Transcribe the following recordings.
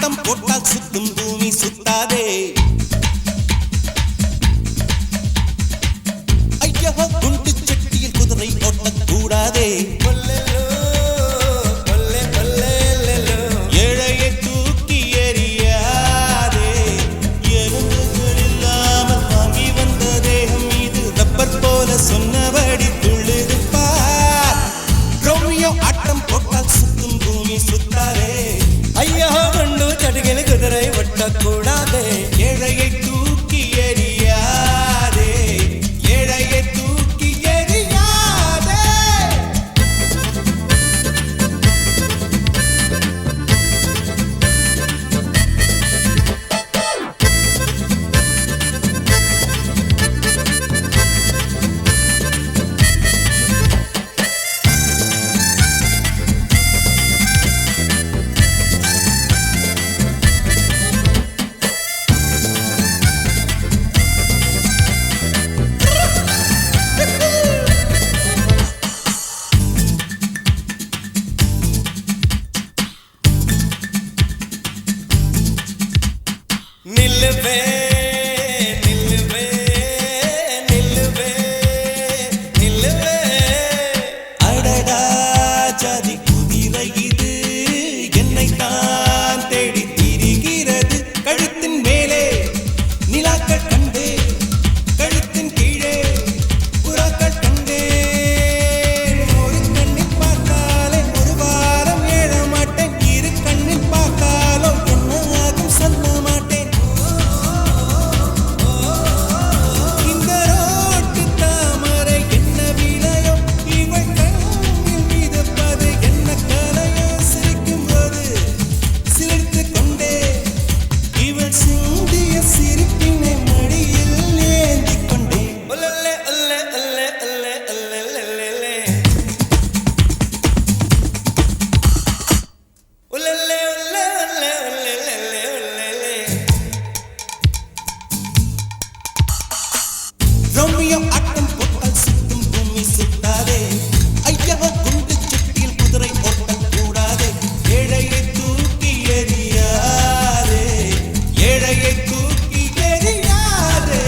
ஆட்டம் போட்டால் சுத்தும் பூமி சுத்தாதே. ஐயா குண்டு சட்டியில் குதிரை ஓட்டக்கூடாதே. ஏழையை தூக்கி எறியாதே. எறும்புகள் இல்லாமல் வாங்கி வந்த தேகம் இது ரப்பர் போல சொன்னபடி துள்ளிருப்பார். ரோமியோ ஆட்டம் போட்டால் சுத்தும் பூமி சுத்தாதே. ஐயா குண்டு சட்டியில் குதிரை ஓட்டக்கூடாதே. ஏழையை தூக்கி எறியாதே. ஏழையை தூக்கி எறியாதே. நில்லுவே நில்லுவே நில்லுவே நில்லுவே. அடடா ஜாதி குதிரை இது என்னை தான் தேடி திரிகிறது. கழுத்தின் மேலே நிலாக்கள் கண்டே, கழுத்தின் கீழே புறாக்கள் கண்டே. ஒரு கண்ணில் பார்த்தாலே ஒரு வாரம் ஏழ மாட்டேன். இரு கண்ணில் பார்த்தாலோ என்ன ஆகும் சொல்ல மாட்டேன். இந்த ரோட்டு தாமரை என்ன விலையோ, இவள் கண்ணில் மிதப்பது என்ன கலையோ. சிரிக்கும் போது சிரித்து கொண்டே இவள் சிந்திய சிரிப்பினை மடியில் ஏந்திக் கொண்டே. ஒல்லல்லே ஒல்லே ஒல்லே ஒல்லே ஒல்லே ஒல்லே ஒல்லல்லே ஒல்லே ஒல்லே ஒல்லே ஒல்லே. ரோமியோ ஆட்டம் போட்டால் சுத்தும் பூமி சுத்தாதே. ஐயா குண்டு சட்டியில் குதிரை ஓட்டக்கூடாதே. ஏழையை தூக்கி எறியாதே. ஏழையை தூக்கி எறியாதே.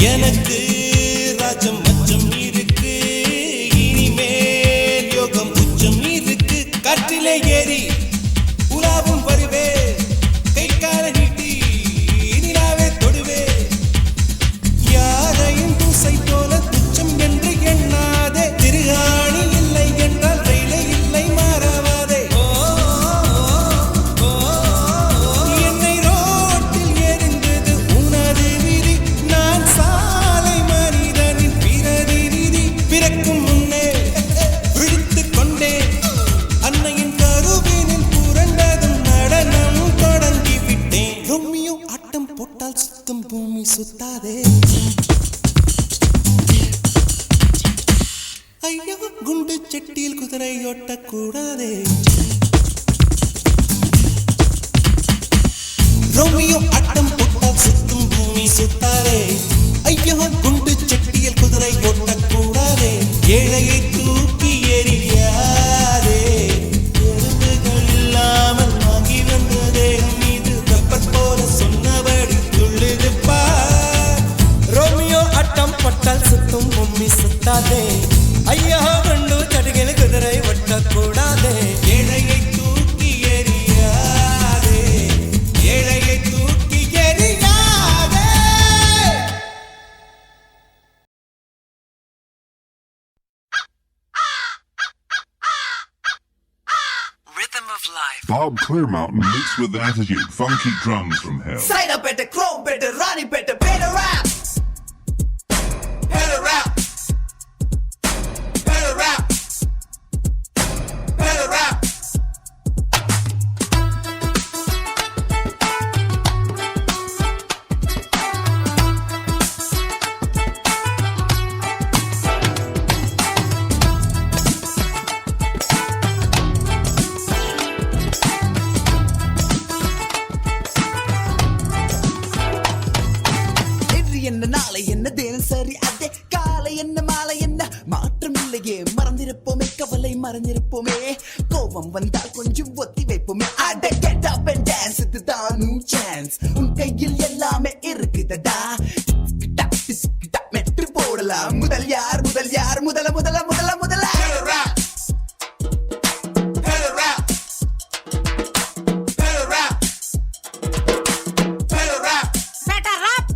எனக்கு ராஜம் மச்சம் இருக்கு. இனிமேல் யோகம் உச்சம் இருக்கு. காற்றிலே ஏறி உலாவும் வருவே. கை கால நீட்டி நிலாவே தொடுவே. யாரையும் தூசை போல துச்சம் என்று எண்ணாதே. திருகாணி இல்லை என்றால் ரயிலே இல்லை மாறாவாதே. என்னை ரோட்டில் எரிந்தது உனது விதி. நான் சாலை மனிதனின் பிரதிநிதி. பிறக்கும் முன்னே விழித்துக் கொண்டே அன்னையின் கருவினில் புரண்டதும் நடனம் தொடங்கிவிட்டேன். ரோமியோ ஆட்டம் போட்டால் சுத்தும் பூமி சுத்தாதே. ஐயோ குண்டு சட்டியில் குதிரை ஓட்டக்கூடாதே. ரோமியோ ஆட்டம் போட்டால் சுத்தும் பூமி சுத்தாதே. ஐயோ குண்டு சட்டியில் குதிரை ஓட்டக்கூடாதே. ஏழையை தூக்கி எறியாதே. எறும்புகள் இல்லாமல் வாங்கி வந்த தேகம் இது ரப்பர் போல சொன்னபடி துள்ளிருப்பார். ரோமியோ ஆட்டம் போட்டால் சுத்தும் பூமி சுத்தாதே. ஐயா குண்டு சட்டியில் குதிரை ஓட்டக்கூடாதே. ஏழையை தூக்கி எறியாதே. of life. Bob Clearmountain mixed with attitude, funky drums from hell. Side up better, chrome better, Ronnie better, better rap. Better rap. Better rap. Better rap. இன்று என்ன நாளை என்ன தினம் சரி அதே காலை என்ன மாலை என்ன மாற்றம் இல்லையே மறந்திருப்போமே கவலை மறந்திருப்போமே கோபம் வந்தால் கொஞ்சம் ஒத்தி வைப்போமே அட கெட் அப் அண்ட் டான்ஸ் இதுதான் சான்ஸ் உன் கையில் எல்லாமே இருக்குதடா மெட்டு போடலாம் முதல் யார் முதல் யார் முதல முதல முதல முதல Better rap. Better rap. Better rap. Better rap. Better rap.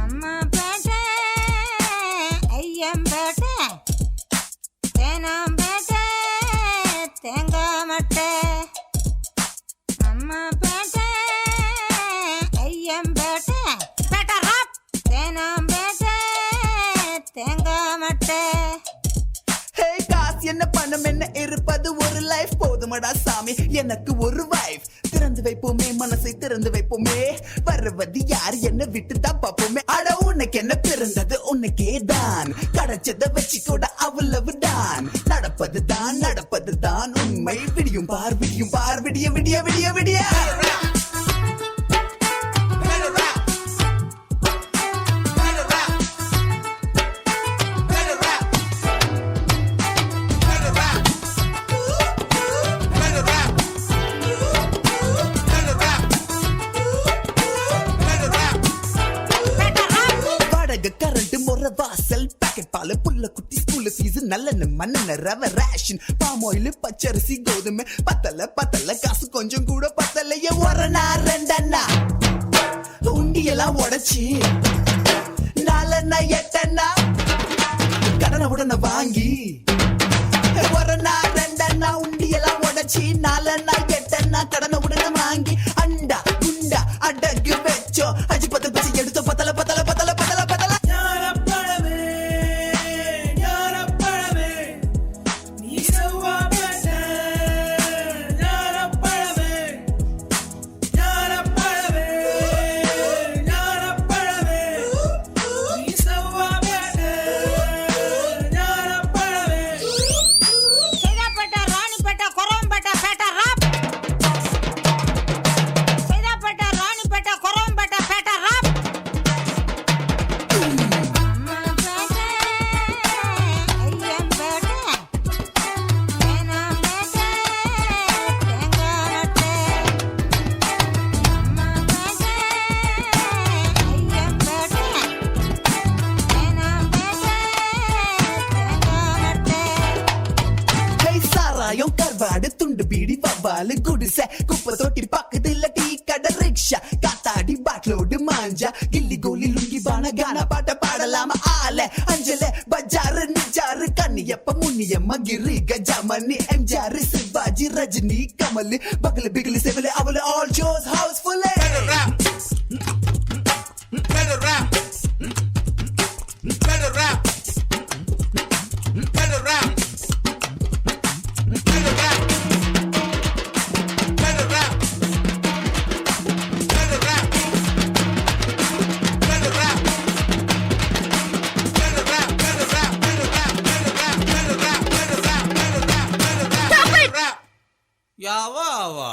Amma bete, ayyam bete, tenam bete, tenga matte. Amma bete, ayyam bete, better rap. Tenam bete, tenga matte. ஹே காசு என்ன பணம் என்ன இருப்பது ஒரு லைஃப் போதுமடா சாமி எனக்கு ஒரு வைஃப் திறந்து வைப்போமே மனசை திறந்து வைப்போமே வருவது யார் என்ன விட்டுதான் பார்ப்போமே அட உனக்கு என்ன பிறந்தது உனக்கே தான் கிடைச்சத வச்சுக்கூட அவ்வளவு தான் நடப்பது தான் உண்மை விடியும் பார் விடிய விடிய விடிய விடிய Better rap. Better rap. Better rap. Better rap. Better rap. Better rap. Better rap. வாடகை கரண்ட் முறை வாசல் பாக்கெட் பால் புள்ள குட்டி ஸ்கூல் ஃபீஸ் நல்லெண்ணு மண்ணெண்ண ரவை ரேஷன் பாம் ஆயில் பச்சரிசி கோதுமை பத்தல காசு கொஞ்சம் கூட பத்தலையே ஒரணா ரெண்டண்ணா உண்டியெல்லாம் உடைச்சி நாலண்ணா எட்டண்ணா கடனை உடனே வாங்கி ஒரணா ரெண்டண்ணா உண்டியெல்லாம் உடைச்சி நாலண்ணா எட்டண்ணா கடனை உடனே வாங்கி அண்டா குண்டா அடகு வச்சோ அஜி பத்து பசி எடுத்தோ பத்தல பத்தல பத்தல பத்தல பத்தல ஞானப்பழமே ஞானப்பழமே நீ செவ்வாப்பட்ட ஞானப்பழமே ஞானப்பழமே ஞானப்பழமே நீ செவ்வாப்பட்ட ஞானப்பழமே சைதாப்பேட்டை, ராணிப்பேட்டை, கொரம்பேட்டை, பேட்டை ராப். சைதாப்பேட்டை, ராணிப்பேட்டை, கொரம்பேட்டை, பேட்டை ராப். அம்மா பேட்டை, ஐயம் பேட்டை, தேனாம் பேட்டை, தேங்காய் நட்டை. அம்மா பேட்டை, ஐயம் பேட்டை, தேனாம் பேட்டை, தேங்காய் நட்டை. கை சாராயம் கர்வாடு துண்டு பீடி வவ்வாலு குடிசை குப்பை தொட்டி பக்கத்துல டீ கடை ரிக்ஷா காத்தாடி பாட்லோடு மாஞ்சா கில்லி கோலி லுங்கி பான கானா பாட்ட பாடலாம ஆல அஞ்சல பஜாரு நிஜாரு கண்ணியப்ப முன்னியம்மா கிரி கஜாமணி எம்ஜாரு சிவாஜி ரஜினி கமல் பகல பிகலு செவல அவள all shows house full Better rap. Better rap. Better rap. Better rap. Better rap. Better rap. Better rap. Better rap. Better rap. Better rap. Better rap. Better rap. Better rap. Better rap. Better rap. Better rap. Better rap. யாவா ஆவா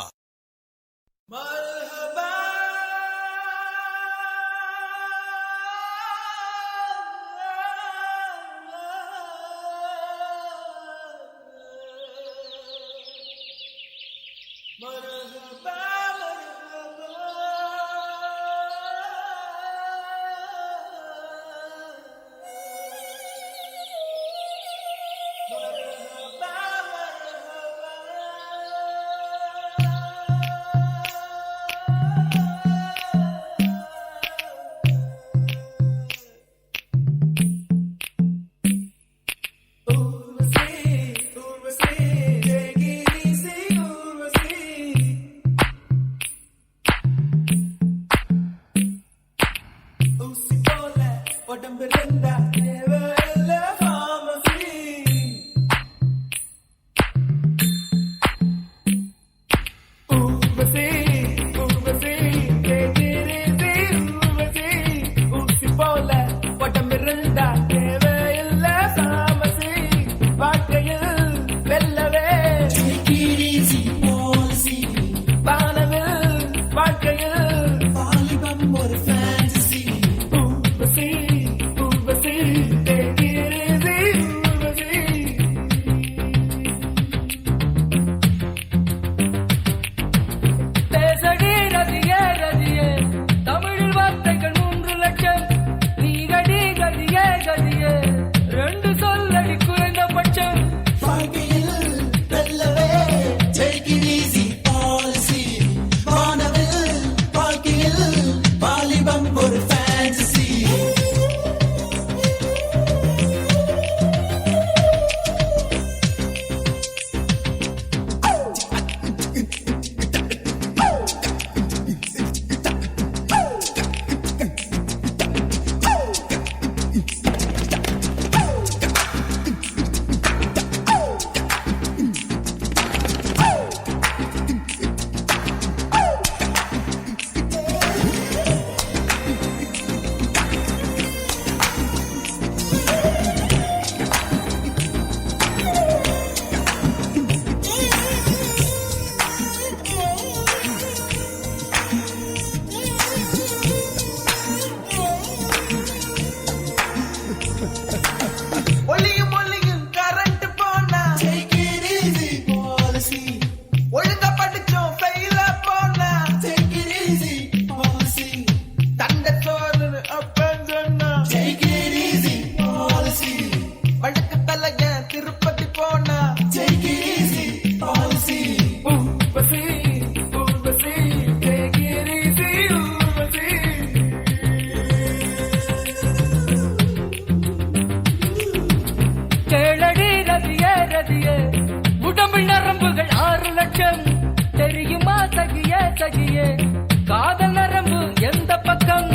சகியே உடம்பு நரம்புகள் 6 லட்சம் தெரியுமா சகியே சகியே காதல் நரம்பு எந்த பக்கம்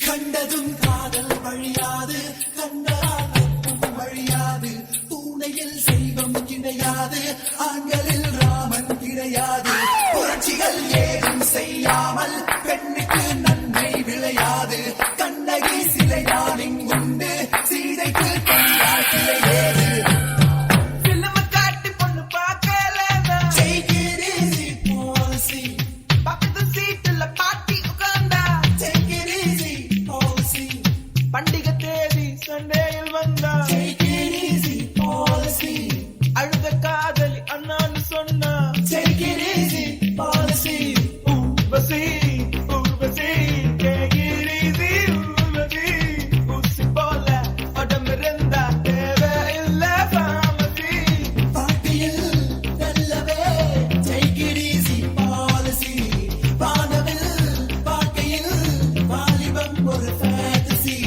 கண்டதும் காதல் வழியாது கண்டாலும் வழியாது பூனையில் செல்வம் கிடையாது ஆண்களில் ராமன் கிடையாது புரட்சிகள் ஏதும் செய்யாமல் பெண்ணுக்கு நன்மை விளையாது கண்ணகி சிலைதான் இங்குண்டு சீதைக்கு கண்டால் கிடையாது பண்டிகை தேதி சண்டேயில் வந்தா அழுத காதலி அண்ணான்னு சொன்னா ஊர்வசி ஊர்வசி கேகிரிசி ஊர்வசி ஊசி போல உடம்பிருந்தா தேவையில்ல பாமசி பாட்டியில் நல்லவே take it easy policy வானவில் வாழ்க்கையில் வாலிபம் ஒரு fantasy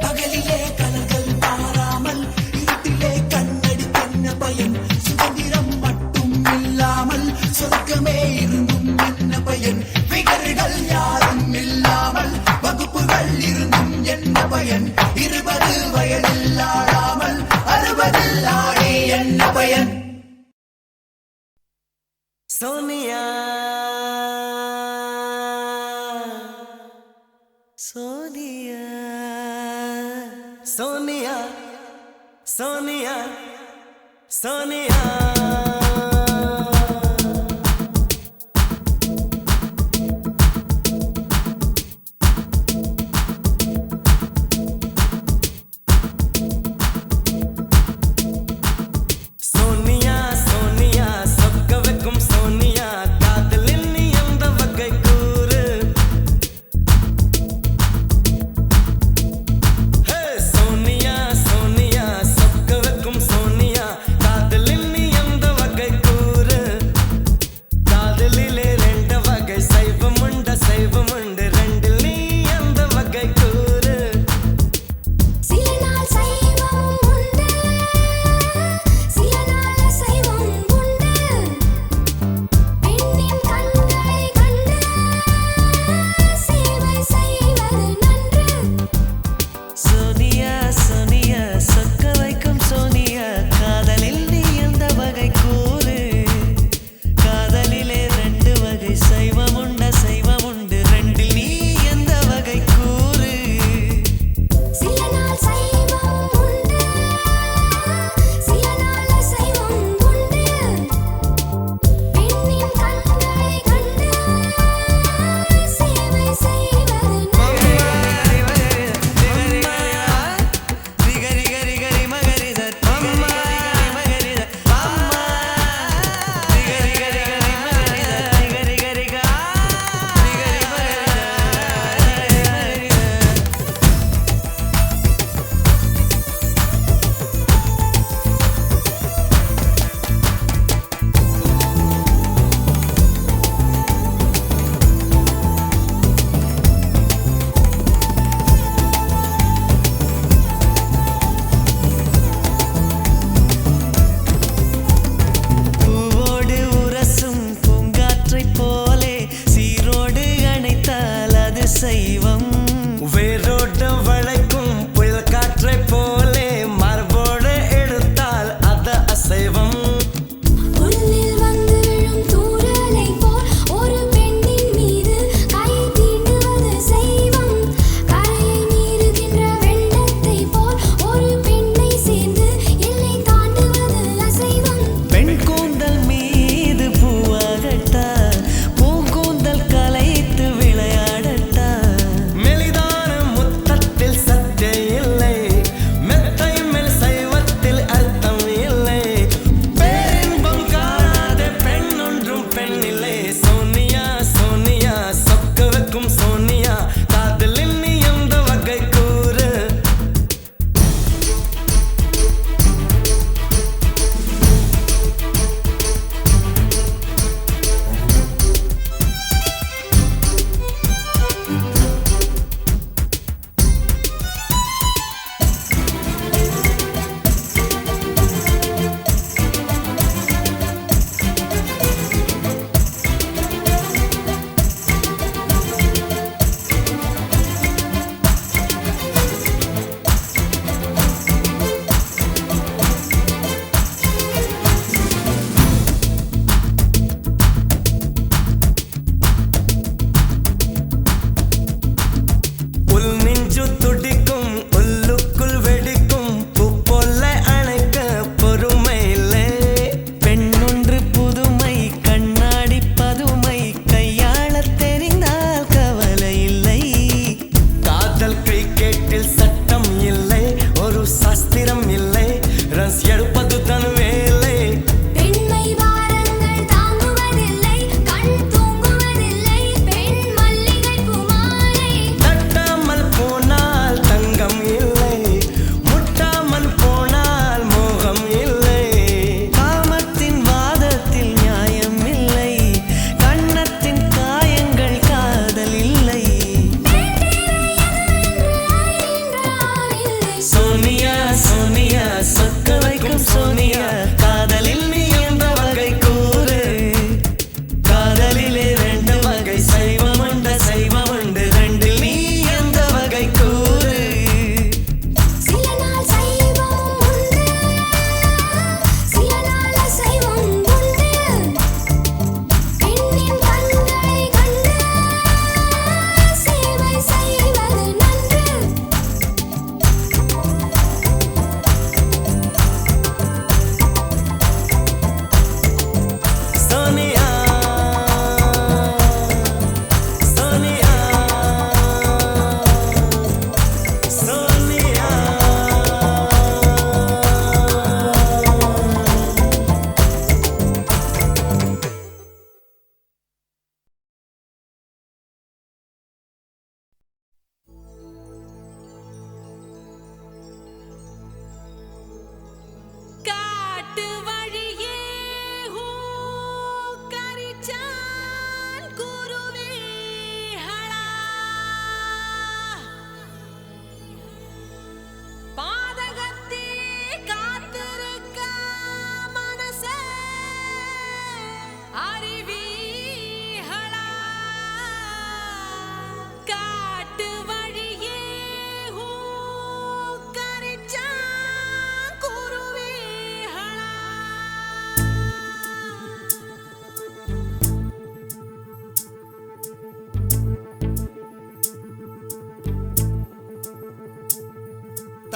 பகலிலே கனல்கள் பாராமல் இருட்டிலே கண்ணடி என்ன பயன் சுதந்திரம் மட்டும் இல்லாமல் சொர்க்கமே இருந்தும் என்ன பயன் விகர்கள் யாரும் இல்லாமல் வகுப்புகள் இருந்தும் என்ன பயன் 20 வயதில் ஆடாமல் 60 ஆடி என்ன பயன் सोनिया सोनिया सोनिया सोनिया सोनिया सोनिया सोनिया சொக்க வைக்கும் சோனியா காதலில் நீ எந்த வகை கூறு ஹே சோனியா சோனியா சொக்க வைக்கும் சோனியா காதலில்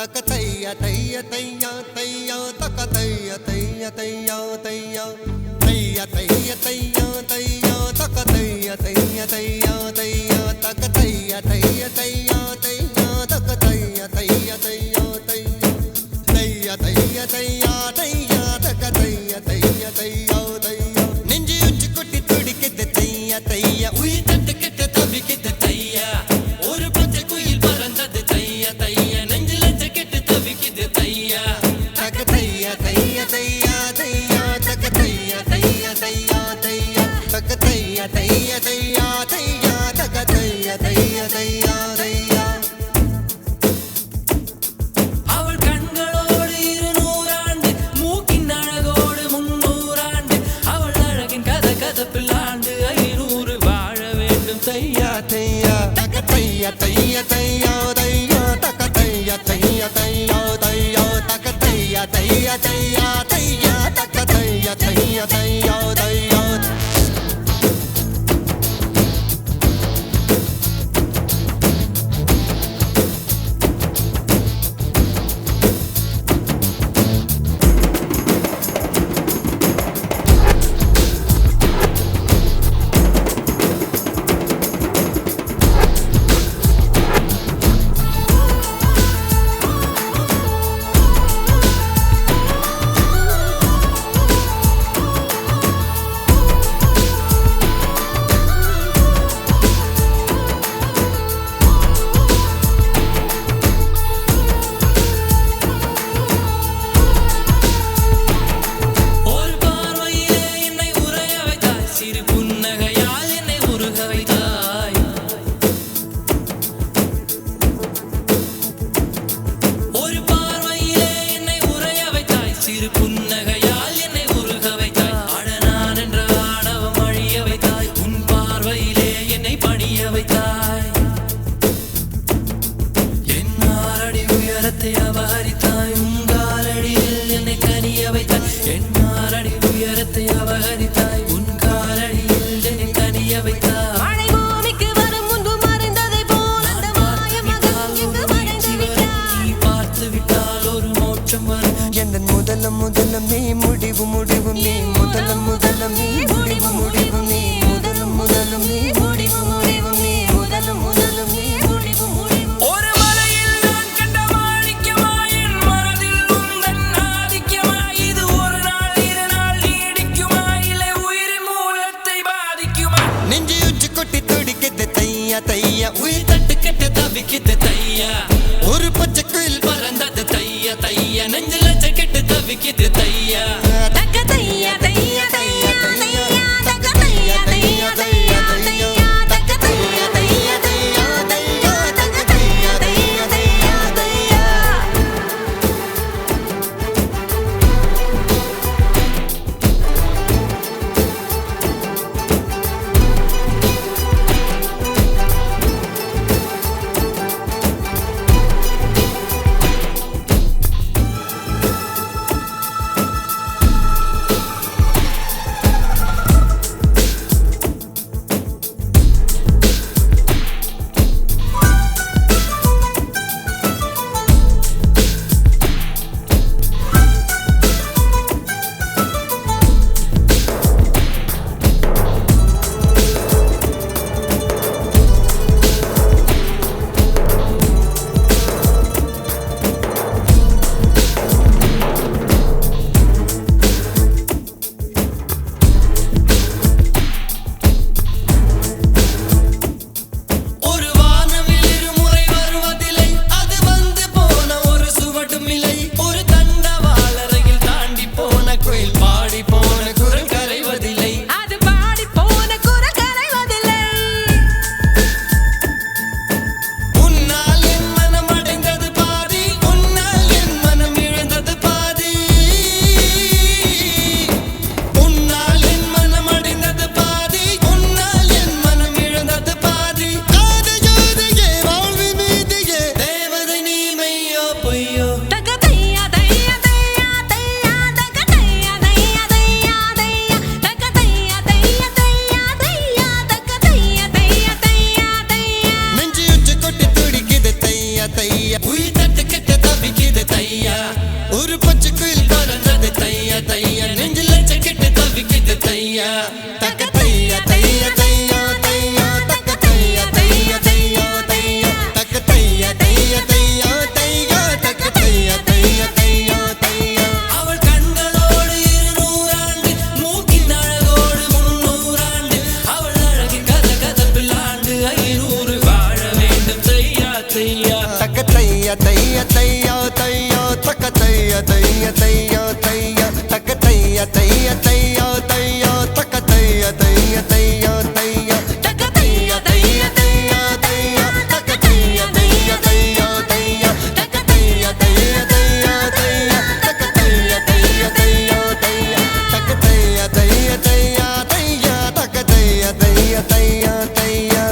தக்க தைய தைய தையா தையா தக்க தைய தைய தையா தையா தைய தைய தையா தையா தக்க தைய தைய தையா தையா தக்க தைய தைய தையா தையா தக்க தைய தைய தையா தையா தைய தைய தையா தையா தக்க தைய தைய தையா தையா நெஞ்சு உச்சி கொட்டி துடிக்குது தையா தையா உயிர் தட்டு கெட்ட தவிக்குது தையா ஒரு பச்சை குயில் பறந்தது தையா தையா நெஞ்சில கெட்டு தவிக்குது தையா தக்க தையா தையா தையா தையா தக்க தையா தையா தையா தையா தக்க தையா தையா தையா தையா தக்க தையா தையா தையா தையா அவள் கண்களோடு 200 ஆண்டு மூக்கின் அழகோடு 300 ஆண்டு அவள் அழகின் கதப்பில் ஆண்டு 500 வாழ வேண்டும் தையா தையா தக்க தையா தையா தையா தையா தக்க தையா தையா தையா தையா தக்க தையா தையா தையா தையா தக்க தையா தையா தையா தையா ஒரு பார்வையிலே என்னை உறைய வைத்தாய் சிறு புன்னகையால் என்னை உருக வைத்தாய் ஒரு பார்வையிலே என்னை உறைய வைத்தாய் சிறு புன்னகையால் என்னை உருக வைத்தாய் அடனான் என்ற ஆணவம் அழிய வைத்தாய் உன் பார்வையிலே என்னை பணிய வைத்தாய் என் ஆறடி உயரத்தை அபகரித்தாய் உன் காலடியில் என்னை கனிய வைத்தாய் என் ஆறடி உயரத்தை அபகரித்தாய் உன் காலடியில் என்னை கனிய வைத்தாய் மழை பூமிக்கு வரும் முன்பு மறைந்ததை போல் அந்த மாய மகன் இங்கு மறைந்து விட்டார். நீ பார்த்து விட்டால் ஒரு மோட்சம் வரும் எந்த முதலம் முதலம் நீ முடிவு முடிவு நீ முதலம் முதலம் நீ முடிவு முடிவு நீ முதலம் முதலம் நீ முடிவு முடிவு நீ முதலம் முதலம் நீ முடிவு முடிவு ஒரு மலையில் நான் கண்ட மாணிக்கமாய் என் மனதில் உந்தன் ஆதிக்கமாய் இது ஒரு நாள் 2 நாள் நீடிக்குமா இல்லை உயிரின் மூலத்தை பாதிக்குமா நெஞ்சு உச்சி கொட்டி துடிக்குது தையா தையா உயிர் தட்டு கெட்ட தவிக்குது தையா ஒரு பச்சை குயில் பறந்தது தையா தையா நெஞ்சில கெட்டு தவிக்குது தையா தக்க தையா தையா தையா தையா தக்க தையா தையா தையா தையா தக்க தையா தையா தையா தையா தக்க தையா தையா தையா தையா தைய தையா தையா தக்க தைய தைய தையா தையா தக்க தைய தைய தையா தையா தக்க தைய தைய தையா தையா தக்க தைய தைய தையா தையா தக்க தைய தைய தையா தையா தக்க தைய தைய தையா தையா தக்க தைய தைய தையா தையா தக்க தைய தைய தையா தையா தக்க தைய தைய தையா தையா.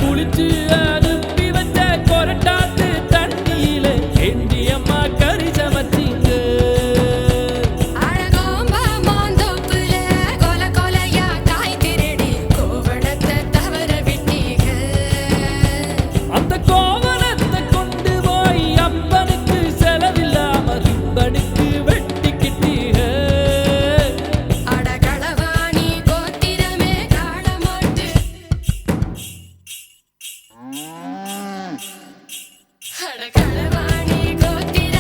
குளிச்சு அனுப்பி வச்ச கொரட்டாத்து தண்ணியில ஏந்தி அம்மா கறி சமைச்சிங்க. அழகோம்பா மாந்தோப்புல கொல கொலையா காய் திருடி கோவணத்தை தவற விட்டீங்க. அந்த கோவணத்தை கொண்டு போய் அப்பனுக்கு செலவில்லாம ரிப்பனுக்கு வெட்டிக்கிட்டீங்க. அடகளவாணி கோத்திரமே காணமாட்டு. அடகளவாணி கோத்திர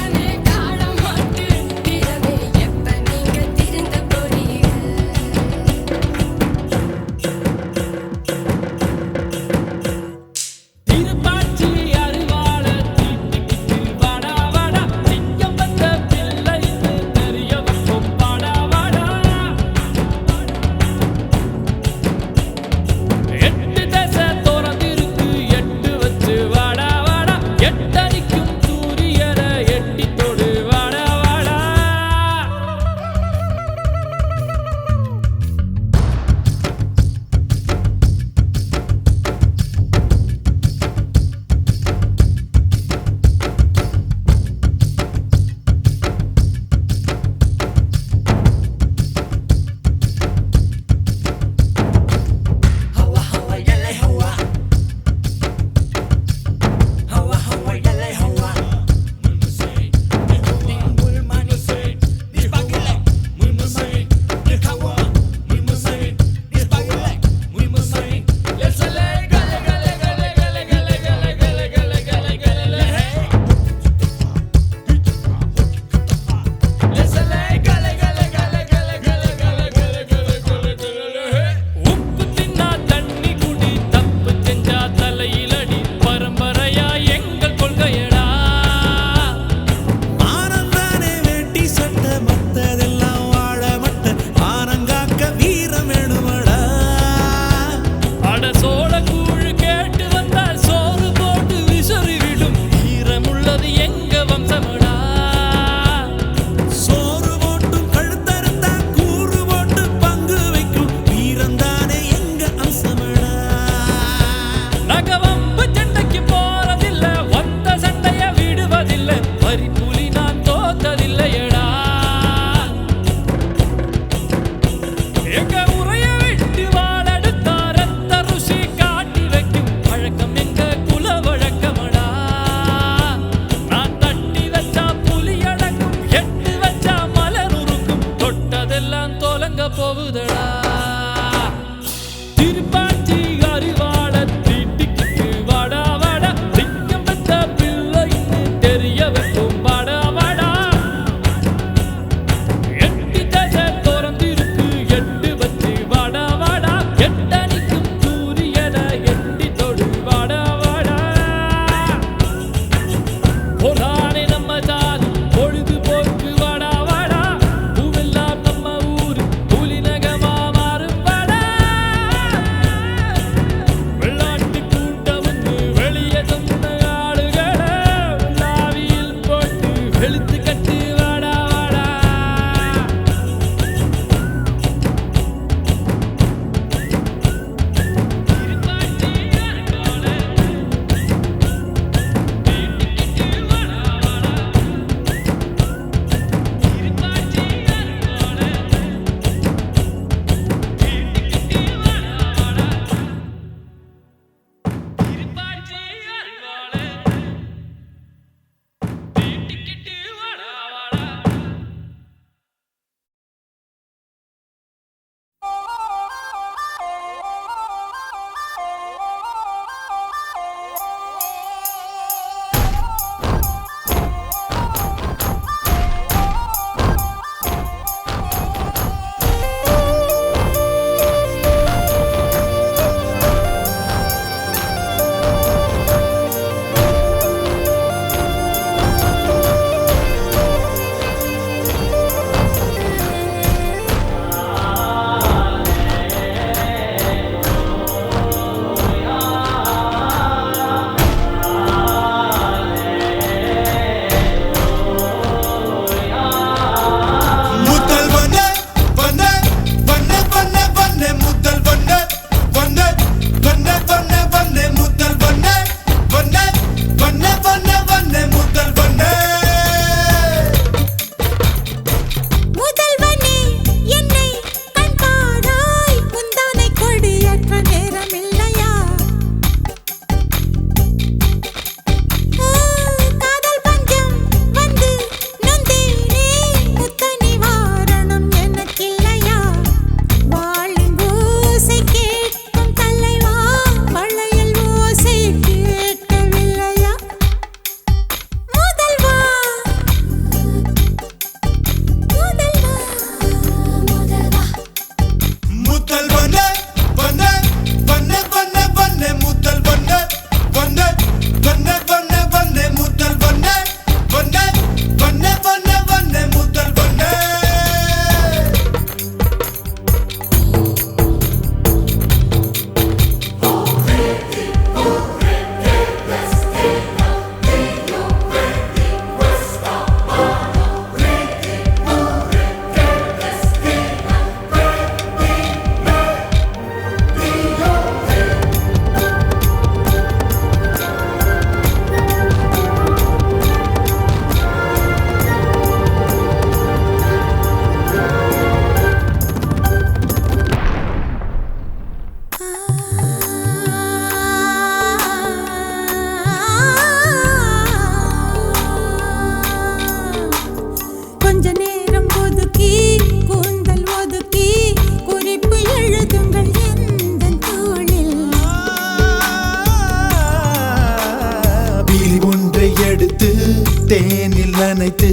தேனில் நனைத்து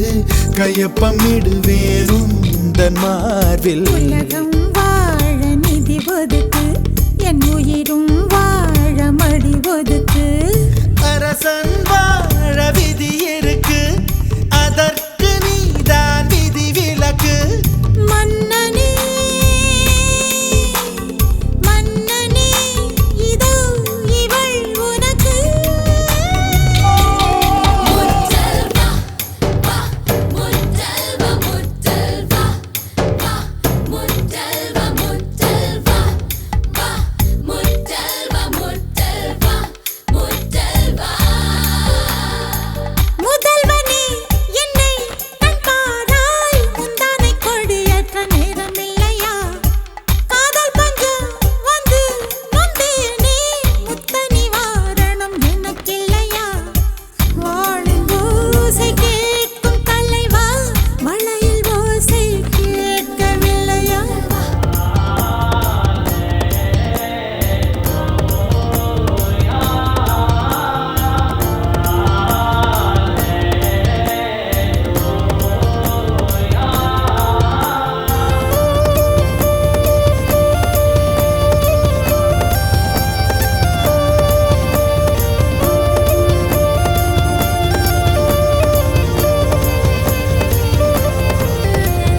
கையப்பமிடுவேன் உந்தன் மார்பில். உலகம் வாழ நிதி ஒதுக்கு, என் உயிரும் வாழ மடி ஒதுக்கு. அரசன் வாழ விதி இருக்கு, அதற்கு நீதான் விதி விலக்கு. மன்னனே மன்னனே இதோ இவள் உனக்கு. முத்தல்வா வா முத்தல்வா முத்தல்வா வா முத்தல்வா முத்தல்வா வா முத்தல்வா முத்தல்வா முத்தல்வா. முதல்வனே என்னை கண் பாராய், முந்தானை கொடியேற்ற நேரமில்லையா? காதல் பஞ்சம் வந்து நொந்தேனே, முத்த நிவாரணம் எனக்கில்லையா? வாளின் ஓசை கேட்கும் தலைவா, மழையில் ஓசை கேட்கவில்லையா?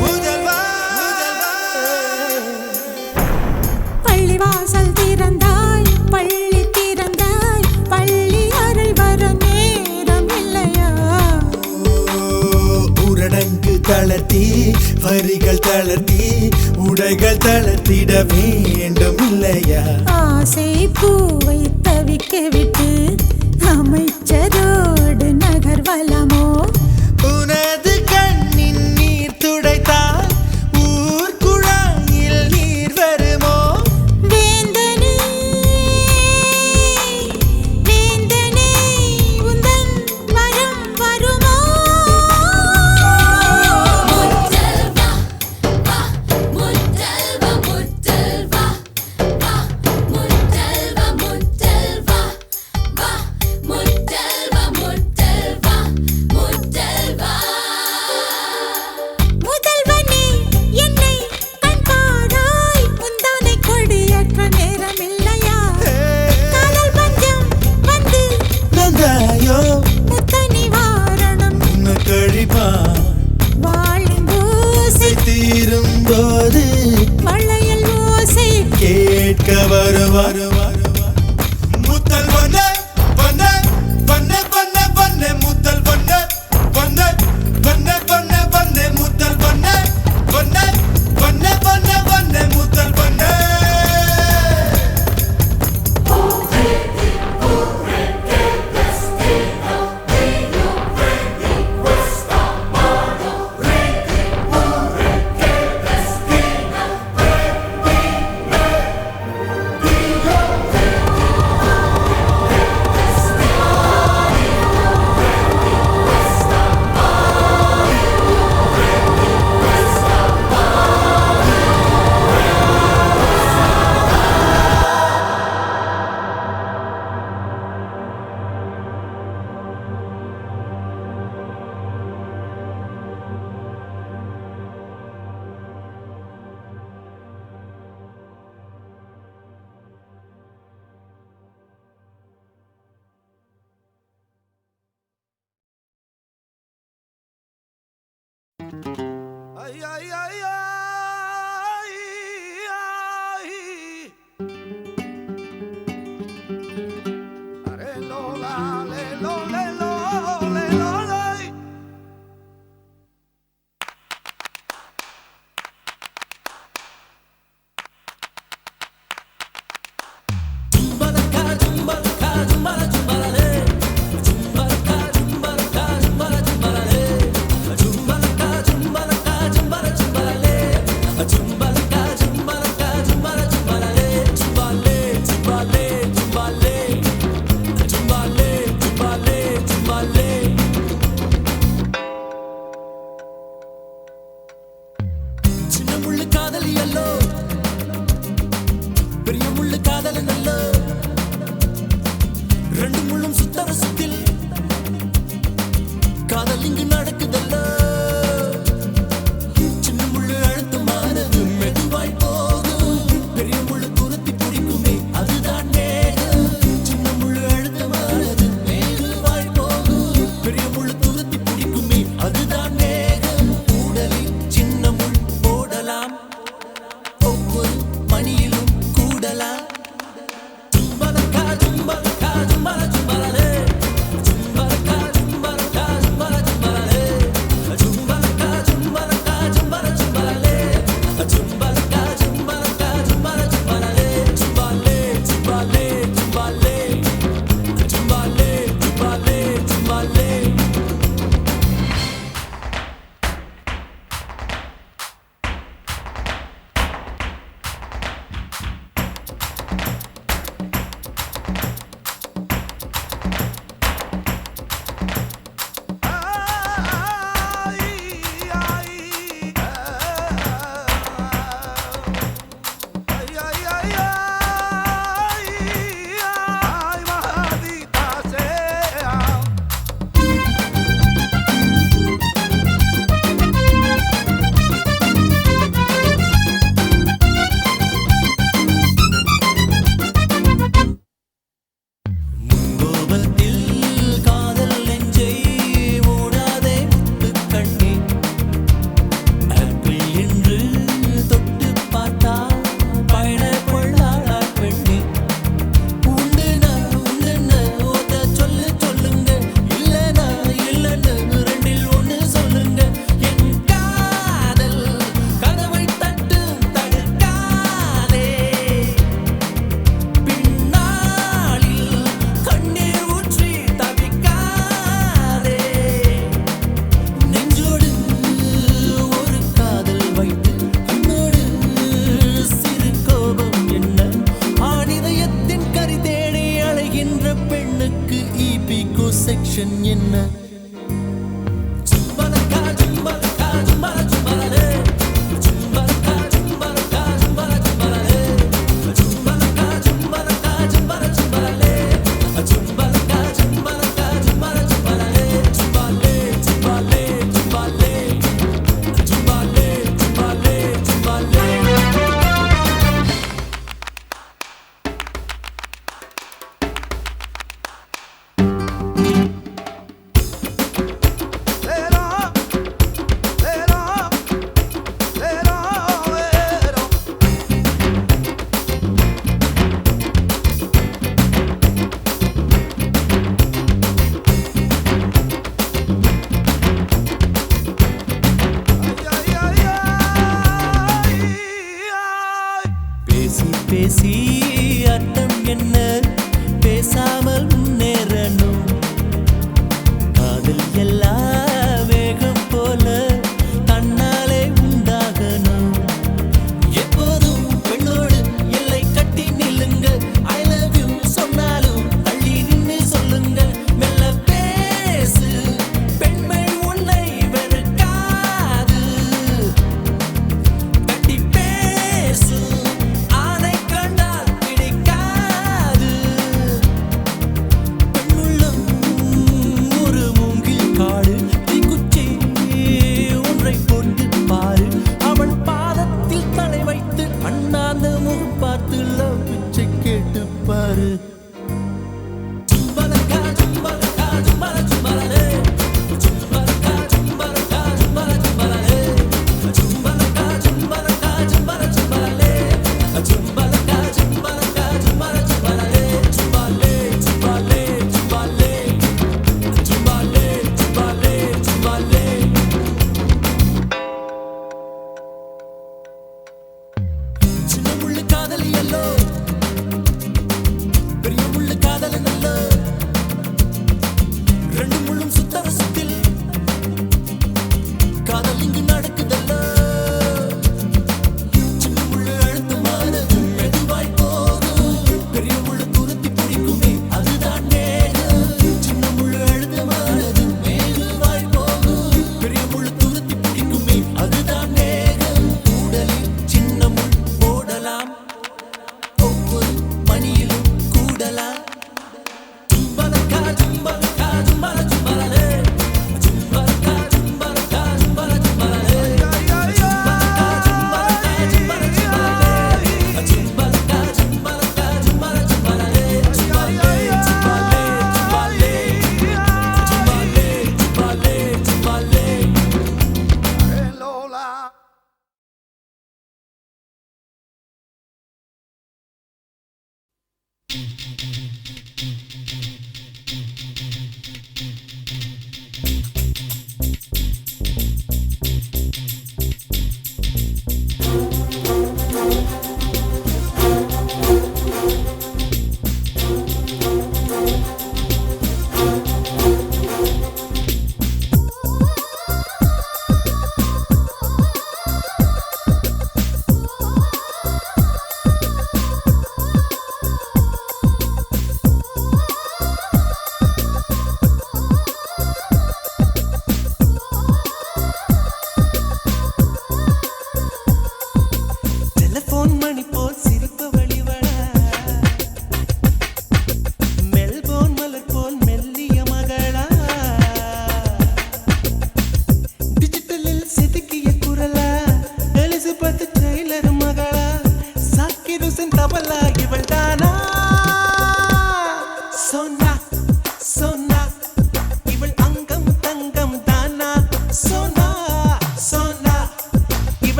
முதல்வா பள்ளிவாசல் திறந்தாய், பள்ளி திறந்தாய், பள்ளி அறை வர நேரம் இல்லையா? ஊரடங்கு தளர்த்தி வரிகள் தளர்த்தி உடைகள் தளர்த்திட வேண்டும் இல்லையா? ஆசை பூவை தவிக்க விட்டு அமைச்சரோடு நகர்வலமோ? உனது கண்ணின் நீர் துடைத்தால் ஊர் குழாயில் நீர் வருமோ? வேந்தனே வேந்தனே உந்தன் வரம் வருமோ? முத்தல்வா வா முத்தல்வா முத்தல்வா வா முத்தல்வா முத்தல்வா வா முத்தல்வா முத்தல்வா முத்தல்வா. முதல்வனே என்னை கண் பாராய், முந்தானை கொடியேற்ற நேரமில்லையா? காதல் பஞ்சம் வந்து நந்தாயோ முத்த நிவாரணம் உன்னை கழிப்பா வாழின் ஓசை தீரும் போது மழையில் ஓசை கேட்க வருவார். முத்தல் வண்ண வண்ண வண்ண வண்ண வண்ண முத்தல் வண்ண வண்ண வண்ண வண்ண வண்ண முத்தல் வண்ண வண்ண வண்ண வண்ண வண்ண முத்தல் வண்ண. Ay, ay, ay, ay, ay. Are lo la le lo le lo le lo le. பெண்ணுக்கு ஈபிகோ செக்ஷன் என்ன Let on, let on.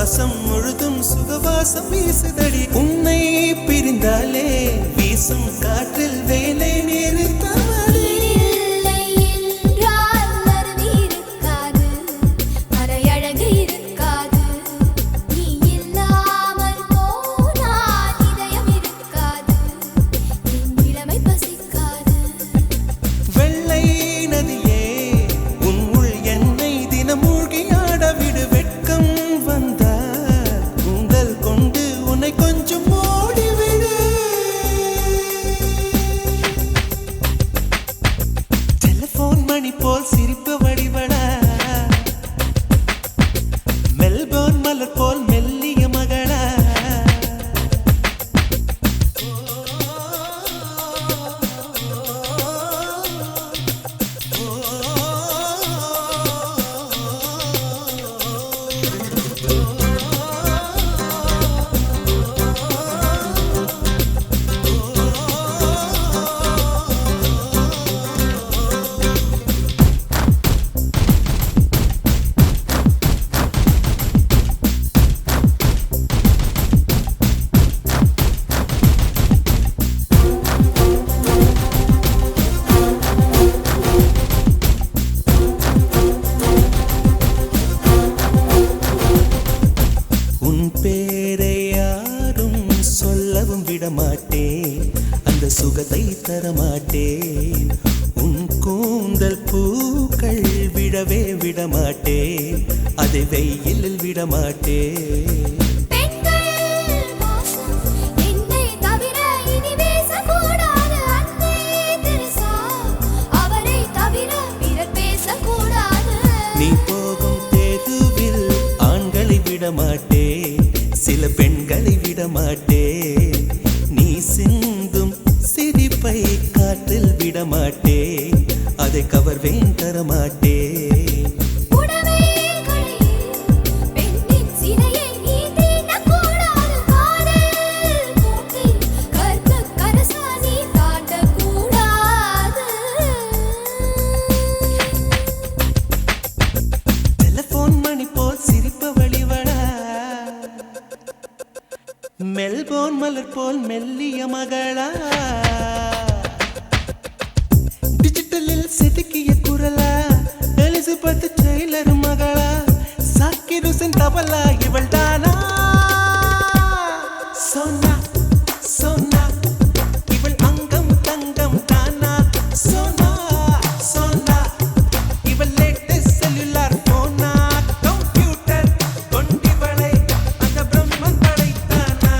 சுவாசம் முழுதும் சுகவாசம் வீசுதடி உன்னை பிரிந்தாலே வீசும் காற்றில் வேலை நிறுத்தவடி இல்லை என்றால் அருவி இருக்காது மறையழகு இருக்காது நீ இல்லாமல் போனால் இதயம் இருக்காது என் இளமை பசிக்காது வெள்ளை நதியே உன் உள் என்னை தினம் மூழ்கியாட விடு வெட்கம் வந்தால் கூந்தல் கொண்டு உன்னை கொஞ்சம் ஓடிவிடு டெலிபோன் மணி போல் சிரிப்பு வடிவடா மெல்போர்ன் மலர் போல் மெல்லிய மகளா உன் பேரை யாரும் சொல்லவும் விடமாட்டேன் அந்த சுகத்தை தரமாட்டேன் உன் கூந்தல் பூக்கள் விடவே விடமாட்டேன் அதை வெயிலில் விடமாட்டேன் பெண்கள் மோசம் என்னை தவிர இனி பேசக்கூடாது அன்னை தெரசா அவரை தவிர பிறர் பேசக்கூடாது நீ போகும் தேதுவில் ஆண்களை விடமாட்டேன் சில பெண்களை விடமாட்டேன் நீ சிந்தும் சிரிப்பை காற்றில் விடமாட்டேன் அதை கவர்வேன் தரமாட்டேன் புடவை கடையில் பெண்ணின் சிலையை நீ தீண்டக்கூடாது காதல் கூட்டில் கற்பு கரசா நீ தாண்டக்கூடாது டெலிபோன் மணி போல் சிரிப்பு வழிவடா மெல்போர்ன் மலர் போல் மெல்லிய மகளா டிஜிட்டலில் செதுக்கிய குரலா எலிசபெத் டெய்லர் மகளா சாக்கிர் ஹுசைன் தபலா இவள் தானா சோனா சோனா இவள் அங்கம் தங்கம் தானா சோனா சோனா இவள் லேட்டஸ்ட் செல்லுலார் போனா கம்ப்யூட்டர் கொண்டிவளை அந்த பிரம்மன் படைத்தானா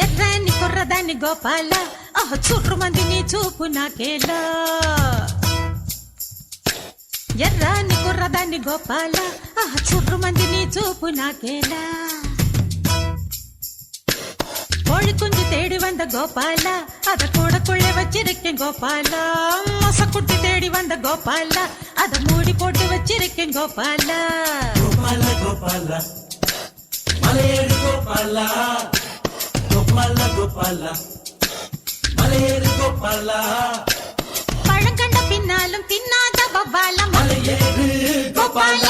ఎర్రని కుర్రదాన్ని గోపాల చుట్టు మంది నీ చూపు నాకేలా ఎర్రని కుర్రదాన్ని గోపాల చుట్టు మంది నీ చూపు నాకేలా கோழி குஞ்சு தேடி வந்த கோபால அத கூடக்குள்ளே வச்சிருக்கேன் கோபால மொசக்குட்டி தேடி வந்த கோபால அத மூடி போட்டு வச்சிருக்கேன் கோபால கோபால கோபால மலையேறு கோபால கோபால கோபால மலையேறு கோபால பழங்கண்ட பின்னாலும் தின்னாத பப்பால மலையேறு கோபால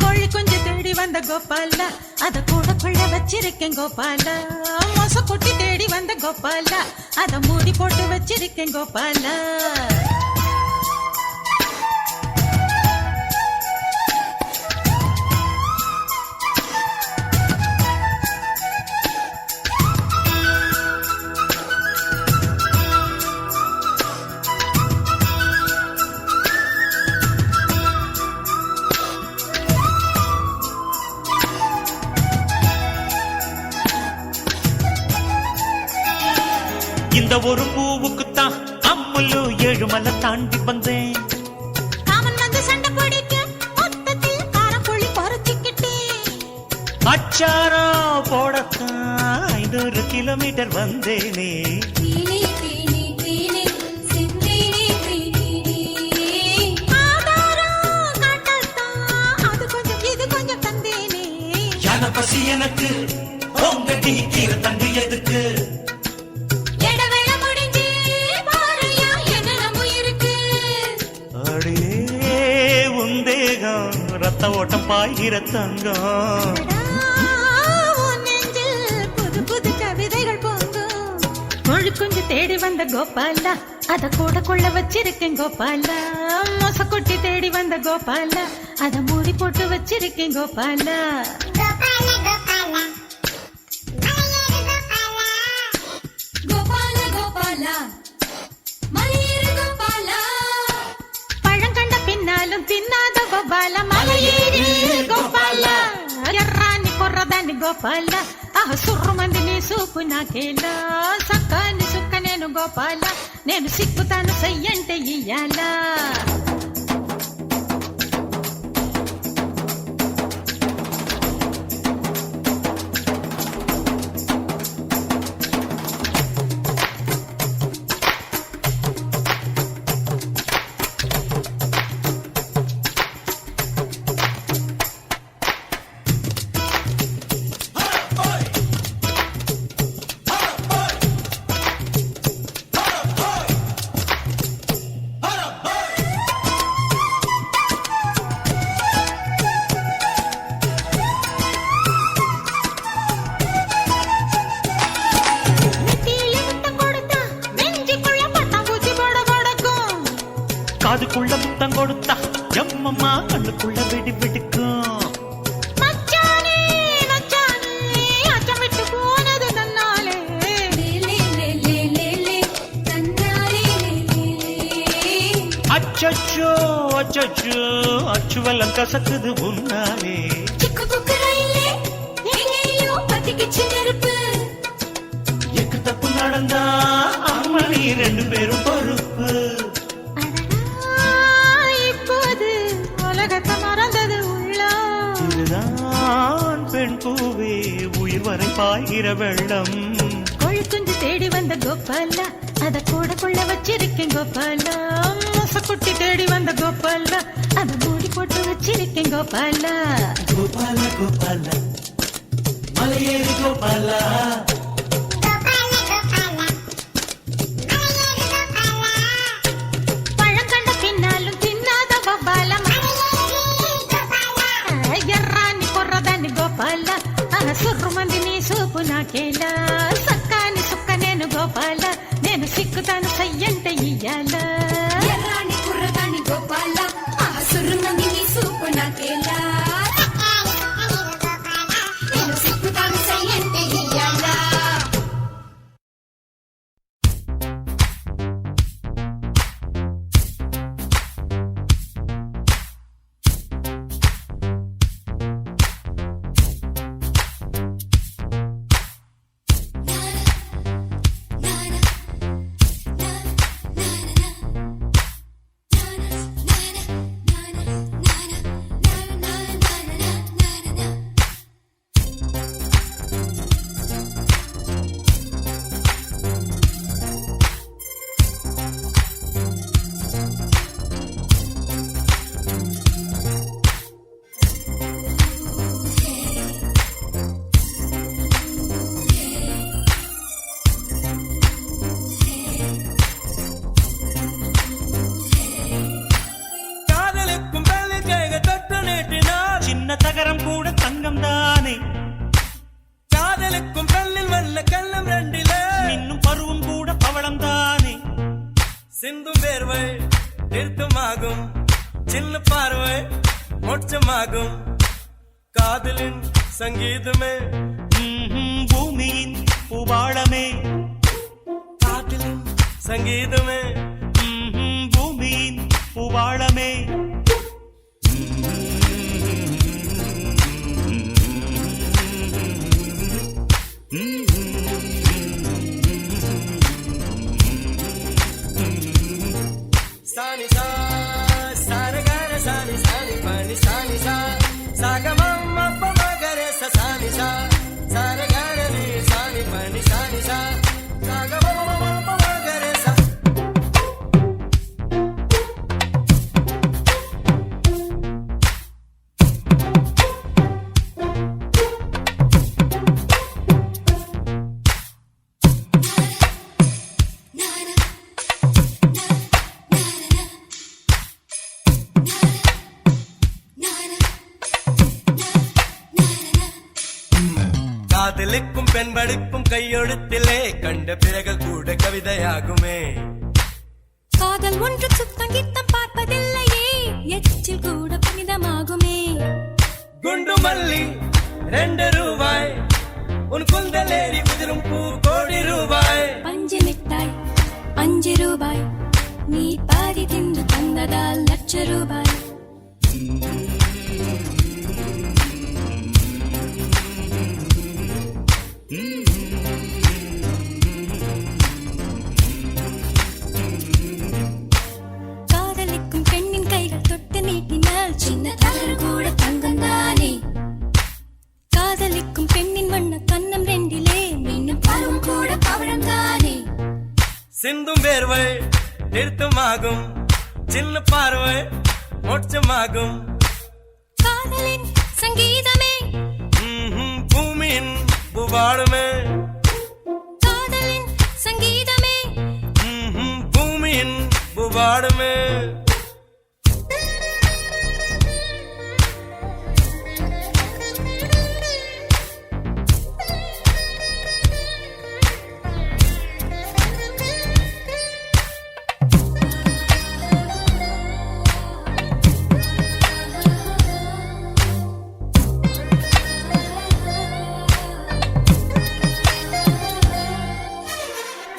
கோழி குஞ்சு தேடி வந்த கோபால அத கூடக்குள்ள வச்சிருக்கேன் கோபால மொசக்குட்டி தேடி வந்த கோபால அத மூடி போட்டு வச்சிருக்கேன் கோபால இந்த ஒரு பூவுக்குத்தான் அம்முள்ளு ஏழுமலை தாண்டி வந்தேன். காமன் வந்து சண்டை பிடிக்க மொத்தத்தில் காரக்குழி பறிச்சுக்கிட்டேன். அச்சாரம் போடத்தான் 500 கிலோமீட்டர் வந்தேனே. பசி எனக்கு உங்க டீக்கிற தண்ணி எதுக்கு? அடியே உந்தேகம் ரத்த ஓட்டம் பாய்கிற தங்கம். புது புது கவிதைகள் பொங்கும். மொழி கொஞ்சம் தேடி வந்த கோபாலா அத கூட கொள்ள வச்சிருக்கேன் கோபாலா. மொசக்குட்டி தேடி வந்த கோபாலா அத மூடி போட்டு வச்சிருக்கேன் கோபாலா. பழங்கண்ட பின்னாலும் தின்னாத கோபால மலையேறி கோபால. ఎర్రాన్ని కొర్రదాన్ని గోపాల ఆహ సుర్రుమంది నీ సూపు నాకేలా. సక్కాని సుక్క నేను గోపాల నేను సిక్కుతాను సయ్యంటే ఇయ్యాలా. காதுக்குள்ள முத்தம் கொடுத்தா எம்மம்மா கண்ணுக்குள்ள வெடி வெடிக்கும். மச்சானே மச்சானே அச்சம் விட்டு போனது தன்னாலே. அச்சச்சோ அச்சச்சோ அச்சுவெல்லாம் கசக்குது உன்னாலே. எக்கு தப்பு நடந்தா அம்மணி 2 பேரும் பொறுப்பு. இதுதான் பெண் பூவே உயிர் வரை பாய்கிற வெள்ளம். கொழுக்குஞ்சு தேடி வந்த கோபாலா அத கூட கொள்ள வச்சிருக்கேன் கோபாலா. மொசக்குட்டி தேடி வந்த கோபாலா அத மூடி போட்டு வச்சிருக்கேன் கோபாலா. கோபால கோபால மலையேறி கோபால. பழங்கண்ட பின்னாலும் தின்னாத கோபால ఎర్రాన్ని కొర్రదాన్ని గోపాల ఆహ సుర్రుమంది నీ సూపు నాకేలా. సక్కాని సుక్క నేను గోపాల నేను సిక్కుతాను సయ్యంటే ఇయ్యాలా. ఎర్రాని కుర్రదాని గోపాల ఆహ సుర్రుమంది నీ సూపు నాకేలా. నేను సిక్కుతాను సయ్యంటే ఇయ్యాలా. தகரம் கூட தங்கம் தானே. காதலுக்கும் கல்லில் வல்ல கள்ளம் ரெண்டில இன்னும் பருவம் கூட பவளம் தானே. சிந்தும் வேர்வை நிறுத்தமாகும் சின்ன பார்வை மோட்சமாகும். காதலின் சங்கீதமே பூமியின் பூபாளமே. காதலின் சங்கீதமே பூமியின் பூபாளமே. காதலுக்கும் பெண்படுக்கும் கையெழுத்திலே கண்ட பிறகு கூட கவிதையாகுமே. காதல் ஒன்று சுத்தம் கித்தம் பார்ப்பதில்லையே, எச்சில் கூட புனிதமாகுமே. குண்டு மல்லி 2 ரூபாய், உன் குந்தலேறி குதிரும் பூ கோடி ரூபாய். பஞ்சு மிட்டாய் 5 ரூபாய், நீ பாதி தின்று தந்ததால் ₹1,00,000. காதலிக்கும் பெண்ணின் கைகள் தொட்டு நீட்டினால் சின்ன தவறு கூட தங்கம் தானே. காதலிக்கும் பெண்ணின் வண்ண கண்ணம் 2 மீண்டும் பருவம் கூட பவழம் தானே. சிந்தும் வேர்வை நிறுத்தமாகும், சின்ன பார்வை மோட்சமாகும். காதலின் சங்கீதமே பூமியின் பூவாடுமே. காதலின் சங்கீதமே பூமியின் பூவாடுமே.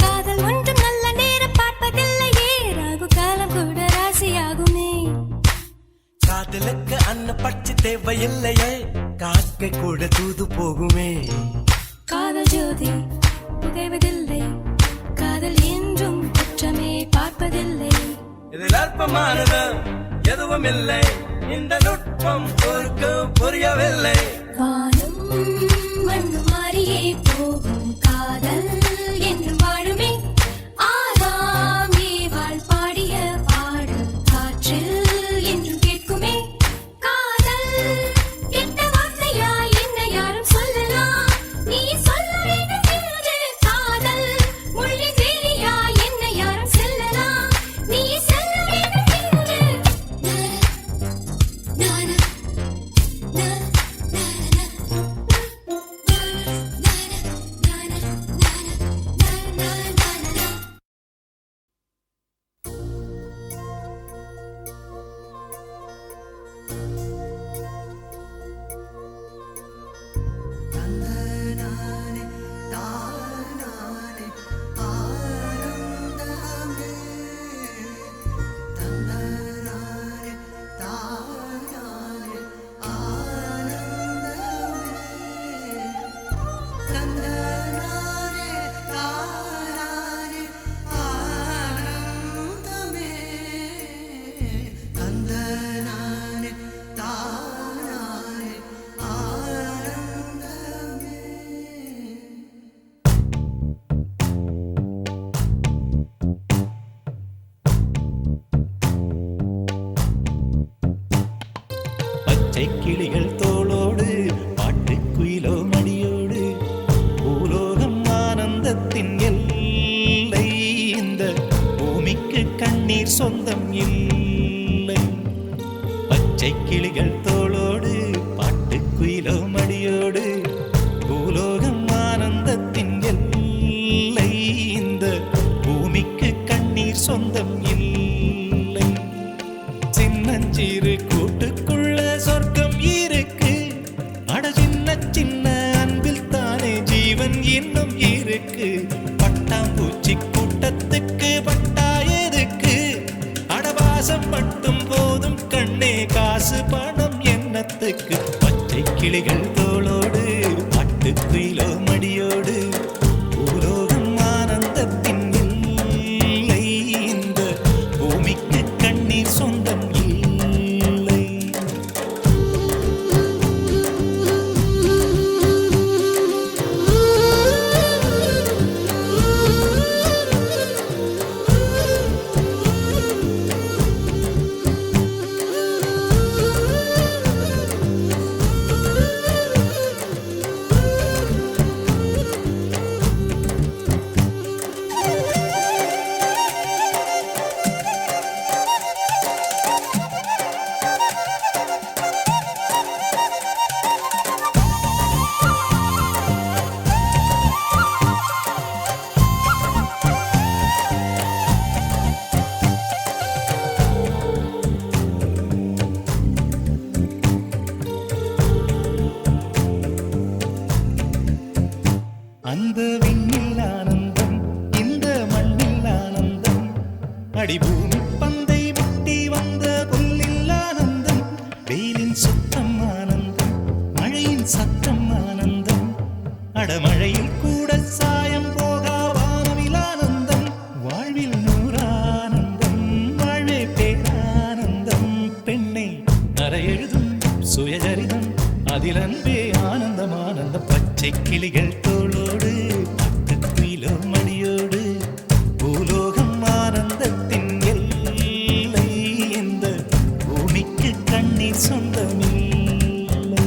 காதல் ஒன்றும் நல்ல நேரம் பார்ப்பதில்லையே, ராகு காலம் கூட ராசியாகுமே. காதலுக்கு அன்ன பட்சி தேவையில்லையே, காக்கை கூட தூது போகுமே. காதல் ஜோதி புகைவதில்லை, காதல் என்றும் குற்றமே பார்ப்பதில்லை. இதில் அற்பமானது எதுவும் இல்லை, இந்த நுட்பம் ஒருக்கு புரியவில்லை. வானும் மண்ணு மாறியே போகும், காதல் என்று வாழுமே. ஆதாம் ஏவாள் பாடிய பாடல் காற்றில் என்றும் கேட்குமே. காதல் கெட்ட வார்த்தையா என்ன யாரும் சொல்லலாம், நீ சொல்ல வேண்டும் என்று. காதல் முள்ளின் வேலியா என்ன யாரும் செல்லலாம், நீ செல்ல வேண்டும் என்று. நானா பச்சை கிளிகள் தோளோடு பாட்டுக்குயிலோ மடியோடு பூலோகம் ஆனந்தத்தின் எல்லை. இந்த பூமிக்கு கண்ணீர் சொந்தம் இல்லை. பச்சை கிளிகள் தோளோடு பாட்டுக்குயிலோ மடியோடு பூலோகம் ஆனந்தத்தின் எல்லை. இந்த பூமிக்கு கண்ணீர் சொந்தம் இல்லை. சின்னஞ்சிறு கூட்டுக்குள்ள சொர்க்கம் இருக்கு, அட சின்ன சின்ன அன்பில் தானே ஜீவன் இன்னும் இருக்கு. பட்டாம்பூச்சி கூட்டத்துக்கு பட்டா எதுக்கு, அடவாசம் மட்டும் போதும் கண்ணே, காசு பணம் என்னத்துக்கு. பச்சை கிளிகள் தோளோடு பாட்டுக்குயிலோ மடியோடு பூலோகம் ஆனந்தத்தின் இல்லை. இந்த பூமிக்கு கண்ணீர் சொந்தம் இல்லை. அந்த விண்ணில் ஆனந்தம் இந்த மண்ணில் ஆனந்தம் அடிபூமி பந்தை முட்டி வந்த புல்லில் ஆனந்தம் வெயிலின் சுத்தம் ஆனந்தம் மழையின் சத்தம் ஆனந்தம் அடமழையில் கூட சாயம் போகா வானவில் ஆனந்தம் வாழ்வில் நூறானந்தம் வாழ்வே பேரானந்தம் பெண்ணை அறை எழுதும் சுயசரிதம் அதில் அன்பே ஆனந்தம் ஆனந்தம் பச்சை கிளிகள் தோளோடு பட்டுக்குயிலோ மணியோடு பூலோகம் ஆனந்தத்தின் எல்லை இந்த பூமிக்கு கண்ணீர் சொந்தமில்லை.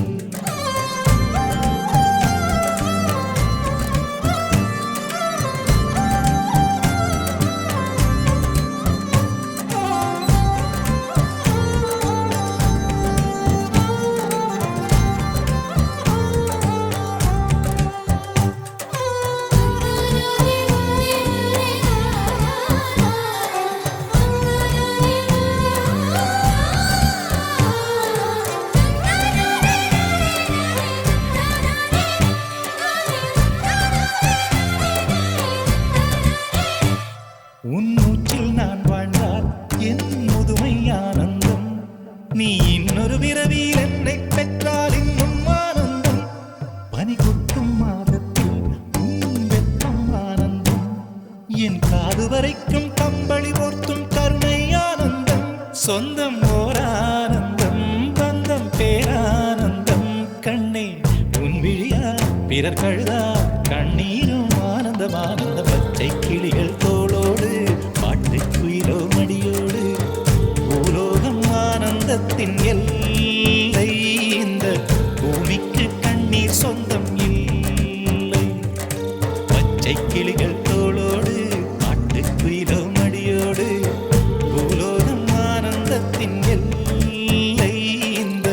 உன் மூச்சில் நான் வாழ்ந்தால் என் முதுமை ஆனந்தம் நீ இன்னொரு பிறவியில் என்னை பெற்றால் இன்னும் ஆனந்தம் பனி கொட்டும் மாதத்தில் உன் வெப்பம் ஆனந்தம் என் காது வரைக்கும் கம்பளி போர்த்தும் கருணை ஆனந்தம் சொந்தம் ஓர் ஆனந்தம் பந்தம் பேரானந்தம் கண்ணே உன் விழியா பிறர் கழுதா கண்ணீரும் ஆனந்தம் ஆனந்த பச்சை கிளிகள் தோளோடு பாட்டுக்குயிலோ மடியோடு பூலோகம் ஆனந்தத்தின் எல்லை இந்த பூமிக்கு கண்ணீர் சொந்தம் இல்லை. பச்சை கிளிகள் தோளோடு பாட்டுக்குயிலோ மடியோடு பூலோகம் ஆனந்தத்தின் எல்லை இந்த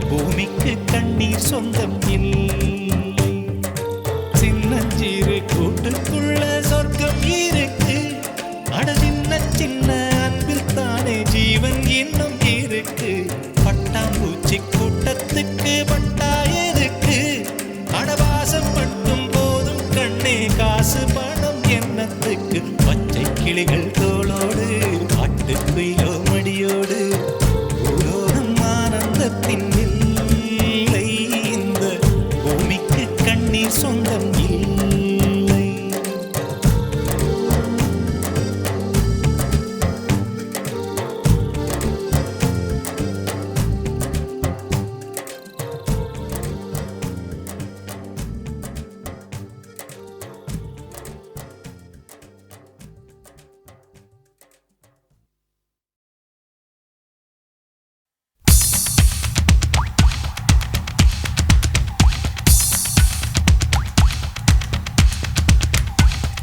பூமிக்கு கண்ணீர் சொந்தம் இல்லை. சின்னஞ்சிறு கூட்டுக்குள்ள சொர்க்கம் இருக்கு அட சின்ன சின்ன அன்பில் தானே ஜீவன் இன்னும் இருக்கு பட்டாம்பூச்சி கூட்டத்துக்கு பட்டா எதுக்கு அடவாசம் மட்டும் போதும் கண்ணே காசு பணம் என்னத்துக்கு பச்சை கிளிகள் தோளோடு பாட்டுக்குயிலோ மடியோடு பூலோகம் ஆனந்தத்தின் இல்லை இந்த பூமிக்கு கண்ணீர் சொந்தம் இல்லை.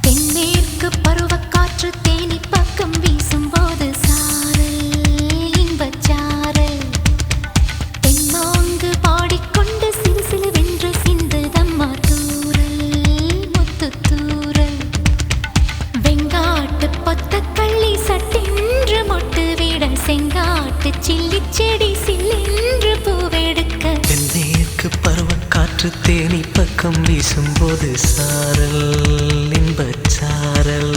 தென்மேற்கு பருவக்காற்று தேனி பக்கம் வீசும்போது சாரல் இன்பச்சாரல் தென்மாங்கு பாடிக்கொண்டு சிறு சிலுவென்று சிந்துதம்மா தூரல் முத்துத்தூரல் வெங்காட்டு பொத்தக்கள்ளி சட்டென்று மொட்டு விட செங்காட்டு சில்லி செடி சில்லென்று பூவெடுக்க தென்மேற்கு பருவக்காற்று தேனி பக்கம் வீசும்போது சாரல் இன்பச்சாரல்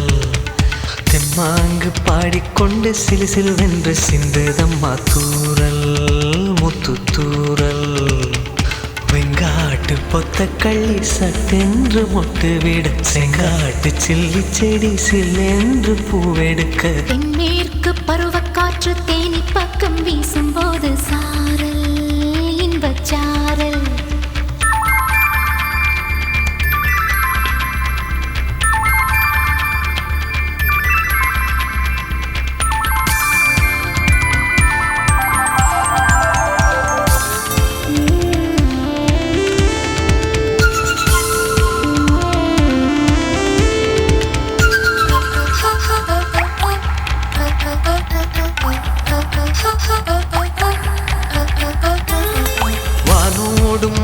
தெம்மாங்கு பாடிக்கொண்டு சிலு சிலுவென்று சிந்துதம்மா தூரல் முத்துத்தூரல் வெங்காட்டு பொத்தக்கள்ளி சட்டென்று மொட்டு விட செங்காட்டு சில்லி செடி சில்லென்று பூவெடுக்க தென்மேற்கு பருவக்காற்று தேனி பக்கம் வீசும்போது சாரல் இன்பச்சாரல் வானோடும்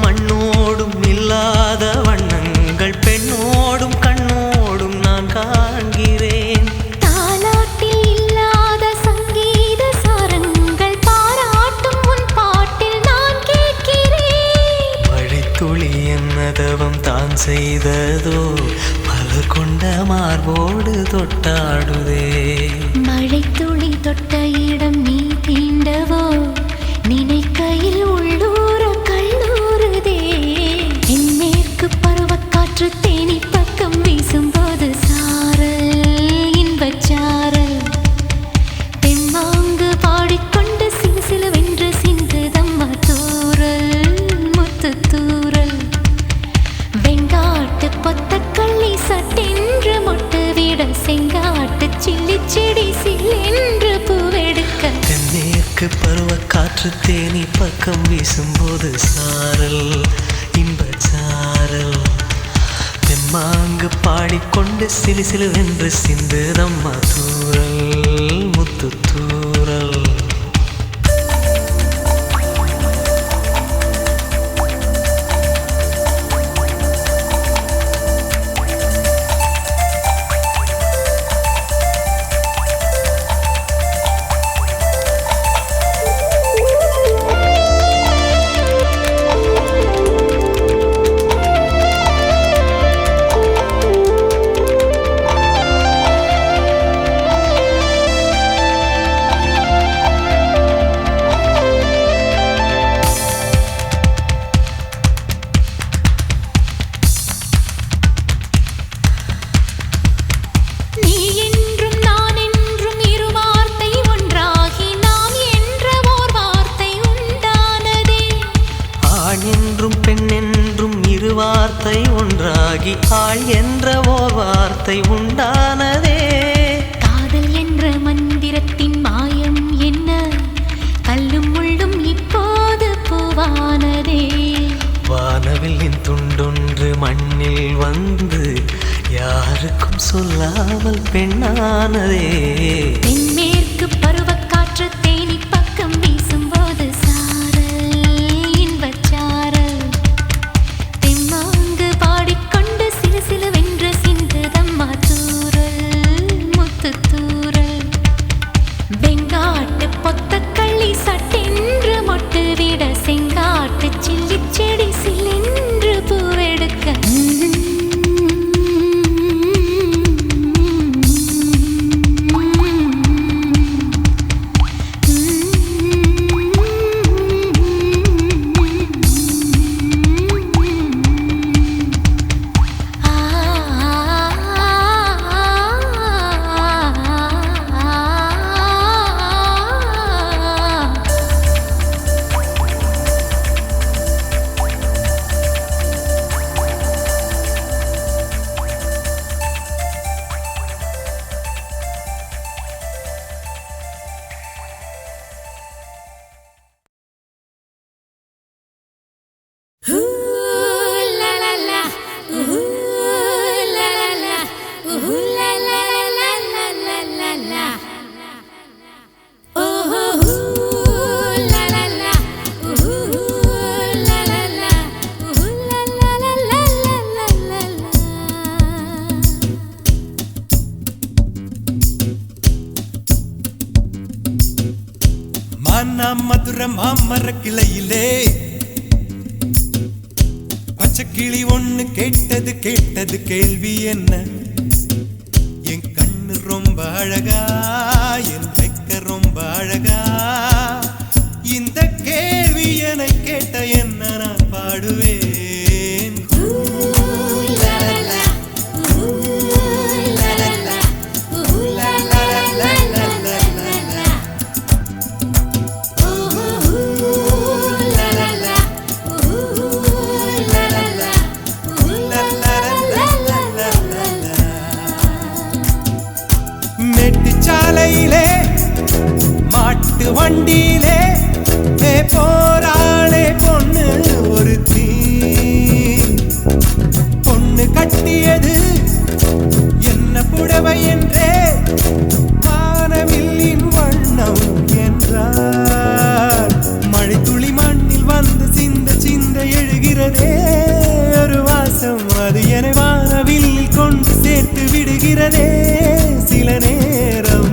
தான் செய்ததோ மலர் கொண்ட மார்போடு தொட்டாடுதே. மழை துளி தொட்ட இடம் நீ தீண்டவோ நினைக்கையில் உள்ளூர கல்லூருதே. என் மேற்கு பருவக்காற்று தேனி பக்கம் வீசும்போது சாரல் இன்பச்சாரல் தெம்மாங்கு பாடிக்கொண்டு சிலு சிலுவென்று சிந்துதம்மா தூரல் முத்து தூரல். வெங்காட்டு பொத்தக்கள்ளி சட்டென்று மொட்டு விட செங்காட்டு சில்லி செடி சில்லென்று பூவெடுக்க. தென்மேற்கு பருவக்காற்று தேனி பக்கம் வீசும்போது சாரல் இன்பச்சாரல் தெம்மாங்கு பாடிக்கொண்டு சிலு சிலுவென்று சிந்துதம்மா தூரல் முத்து தூரல். ஆள் என்ற ஓர் வார்த்தை உண்டானதே. காதல் என்ற மந்திரத்தின் மாயம் என்ன கல்லும் முள்ளும் இப்போது பூவானதே. வானவில்லின் துண்டொன்று மண்ணில் வந்து யாருக்கும் சொல்லாமல் பெண்ணானதே. தென்மேற்கு பருவக்காற்று தேனி பக்கம் வீசும்போது சாரல் இன்பச்சாரல் தெம்மாங்கு பாடிக்கொண்டு சிலு சிலுவென்று சிந்துதம்மா தூரல் முத்து தூரல். வெங்காட்டு பொத்தக்கள்ளி சட்டென்று மொட்டு விட செங்காட்டு சில்லி செடி சில்லென்று பூவெடுக்க. மதுர மாமர கிளையிலே பச்சை கிளி ஒண்ணு கேட்டது கேட்டது கேள்வி என்ன? என் கண்ணு ரொம்ப அழகா, என் வெக்க ரொம்ப அழகா, இந்த கேள்வி என்னை கேட்ட என்ன நான் பாடுவேன். சாலையிலே மாட்டு வண்டியிலே போராளே பொண்ணு ஒரு தீ. பொண்ணு கட்டியது என்ன புடவை என்றே வானவில்லின் வண்ணம் என்றார். மழை துளி மண்ணில் வந்து சிந்த சிந்த எழுகிறதே ஒரு வாசம், அது என வானவில்லில் கொண்டு சேர்த்து விடுகிறதே சில நேரம்.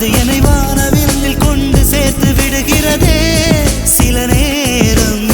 அது என்னை வானவில்லில் கொண்டு சேர்த்து விடுகிறதே சில நேரம்.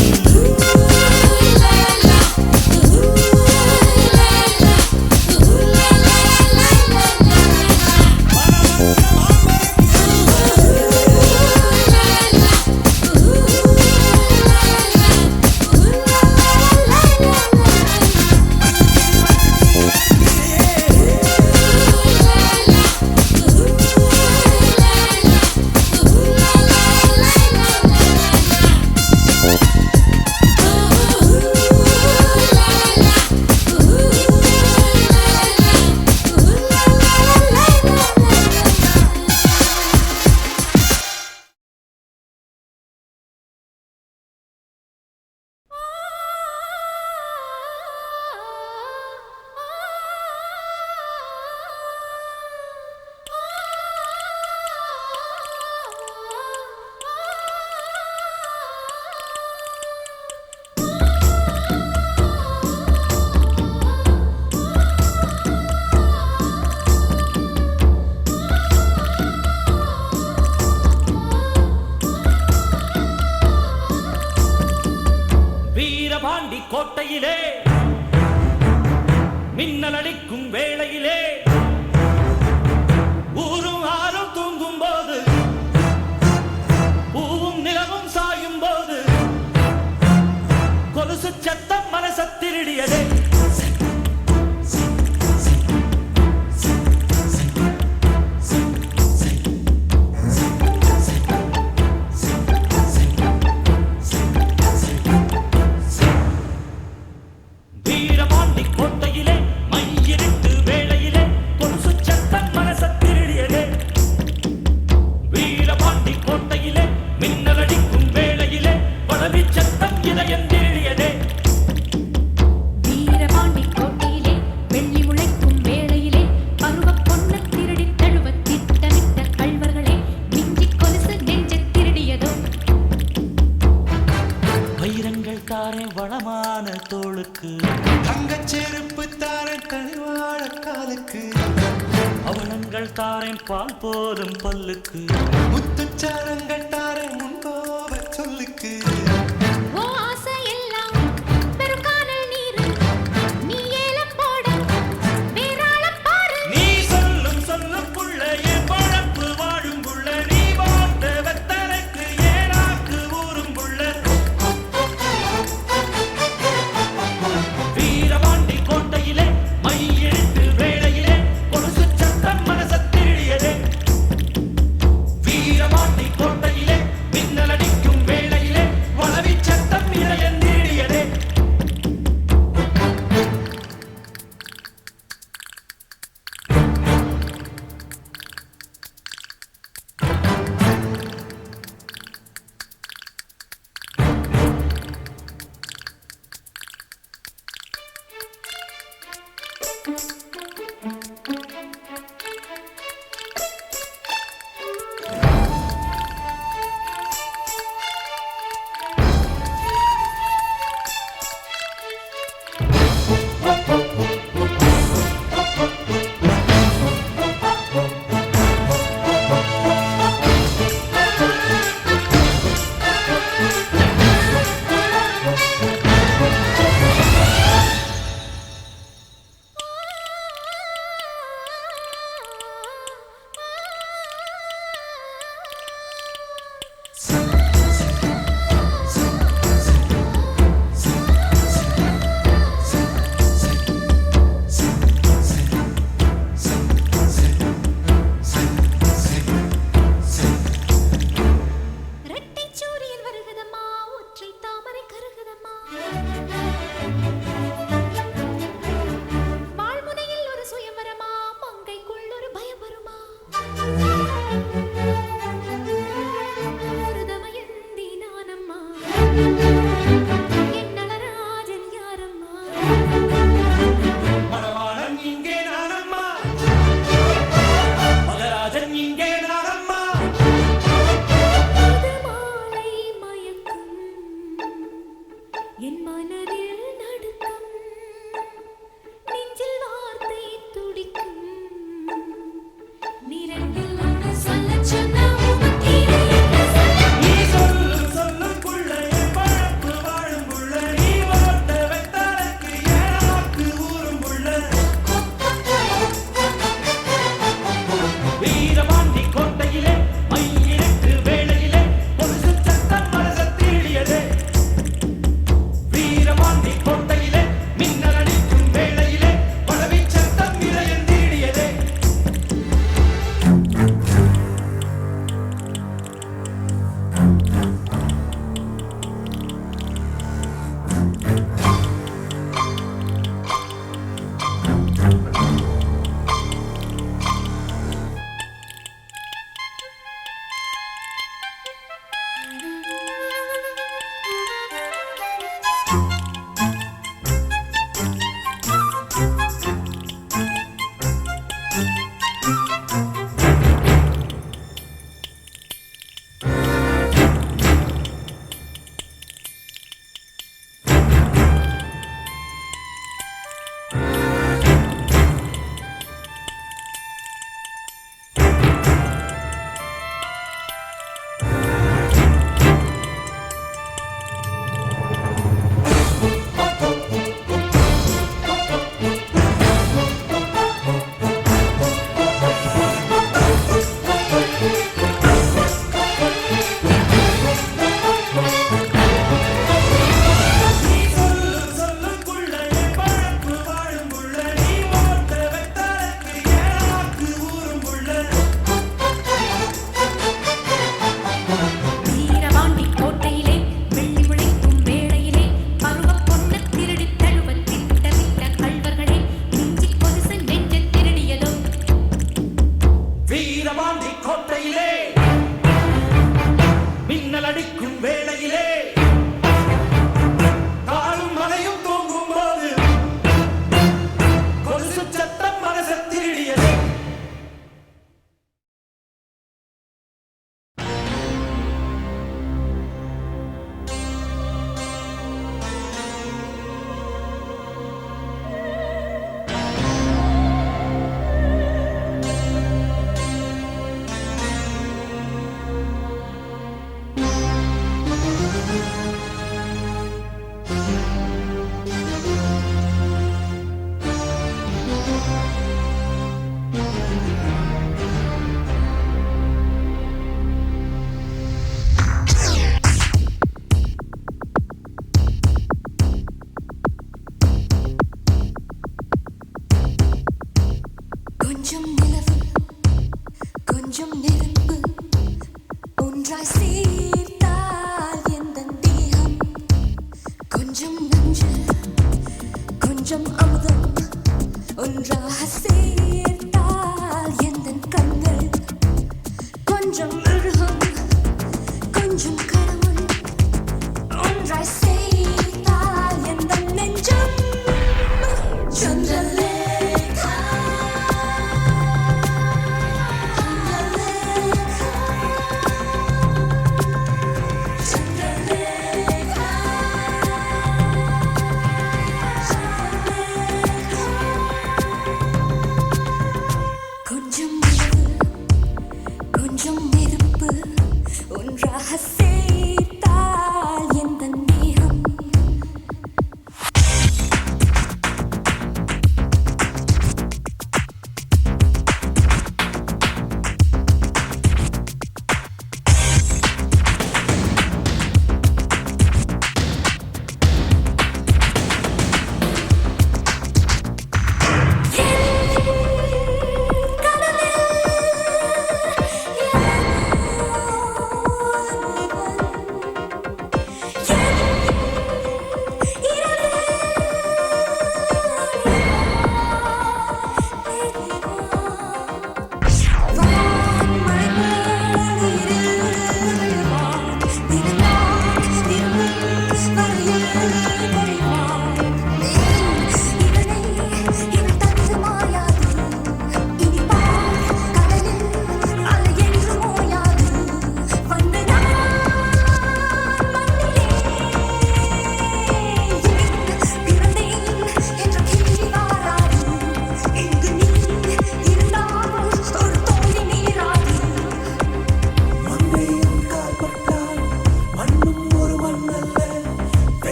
வீரபாண்டி கோட்டையிலே மின்னல் அடிக்கும் வேளையிலே ஊரும் ஆறும் தூங்கும் போது பூவும் நிலவும் சாயும் போது கொலுசு சத்தம் மனச திருடியதே. வீரபாண்டி கோட்டையிலே மையிருட்டு வேளையிலே கொலுசு சத்தம் மனச திருடியதே. வீரபாண்டி கோட்டையிலே மின்னல் அடிக்கும் வேளையிலே படவி சத்தம் இதயம் தேடியதே. வீரபாண்டி கோட்டையிலே வெள்ளி முளைக்கும் வேளையிலே பருவப் பொண்ணு திருடி தழுவ திட்டமிட்ட கள்வர்களே மிஞ்சி கொலுசு நெஞ்ச திருடியதோ. வைரங்கள் தாரே வளமான தோளுக்கு தங்கச் செருப்பு தாரன் கனிவாழ காலுக்கு அவலங்கள் தாரேன் பால் போலும் பல்லுக்கு முத்துச்சாரங்கள் தாரன் முன்கோப சொல்லுக்கு. ஓ ஆசை எல்லாம் பெரும் கானல் நீர் நீ ஏலம் போட வேறாளம் பாரு. நீ சொல்லும் சொல்லும் புள்ள என் பழப்பு வாழும் புள்ள நீ பார்த்த வெத்தலைக்கு ஏனாக்கு ஊரும் புள்ள. வீரபாண்டி கோட்டையிலே மையெழுத்து வேளையிலே கொலுசு சத்தம் மனச திருடியதே. வீரபாண்டி கோட்டையிலே மின்னல் வீரபாண்டி கோட்டையிலே மின்னல் அடிக்கும் வேளையிலே காலும் மலையும் தூங்கும் போது கொலுசு சத்தம் மனசை திருடியது. கொஞ்சம் நிலவு கொஞ்சம் நெருப்பு ஒன்றாய் சேர்த்தால் எந்தன் தேகம் கொஞ்சம் நஞ்சு கொஞ்சம் அமுதம் ஒன்றாக சேர்த்தால் எந்தன் கண்கள் கொஞ்சம் மிருகம் கொஞ்சம் கடவுள் ஒன்றாய் சேர்த்தால் எந்தன் நெஞ்சம் சந்திரலேகா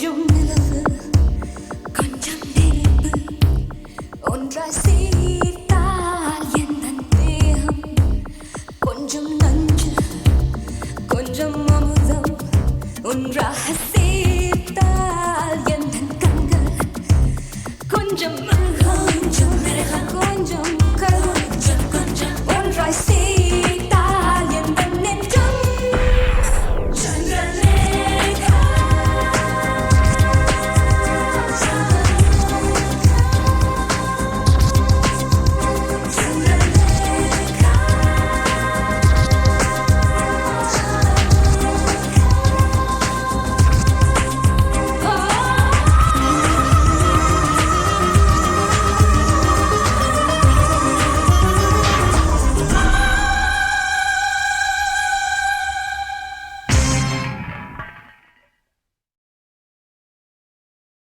கொஞ்சம்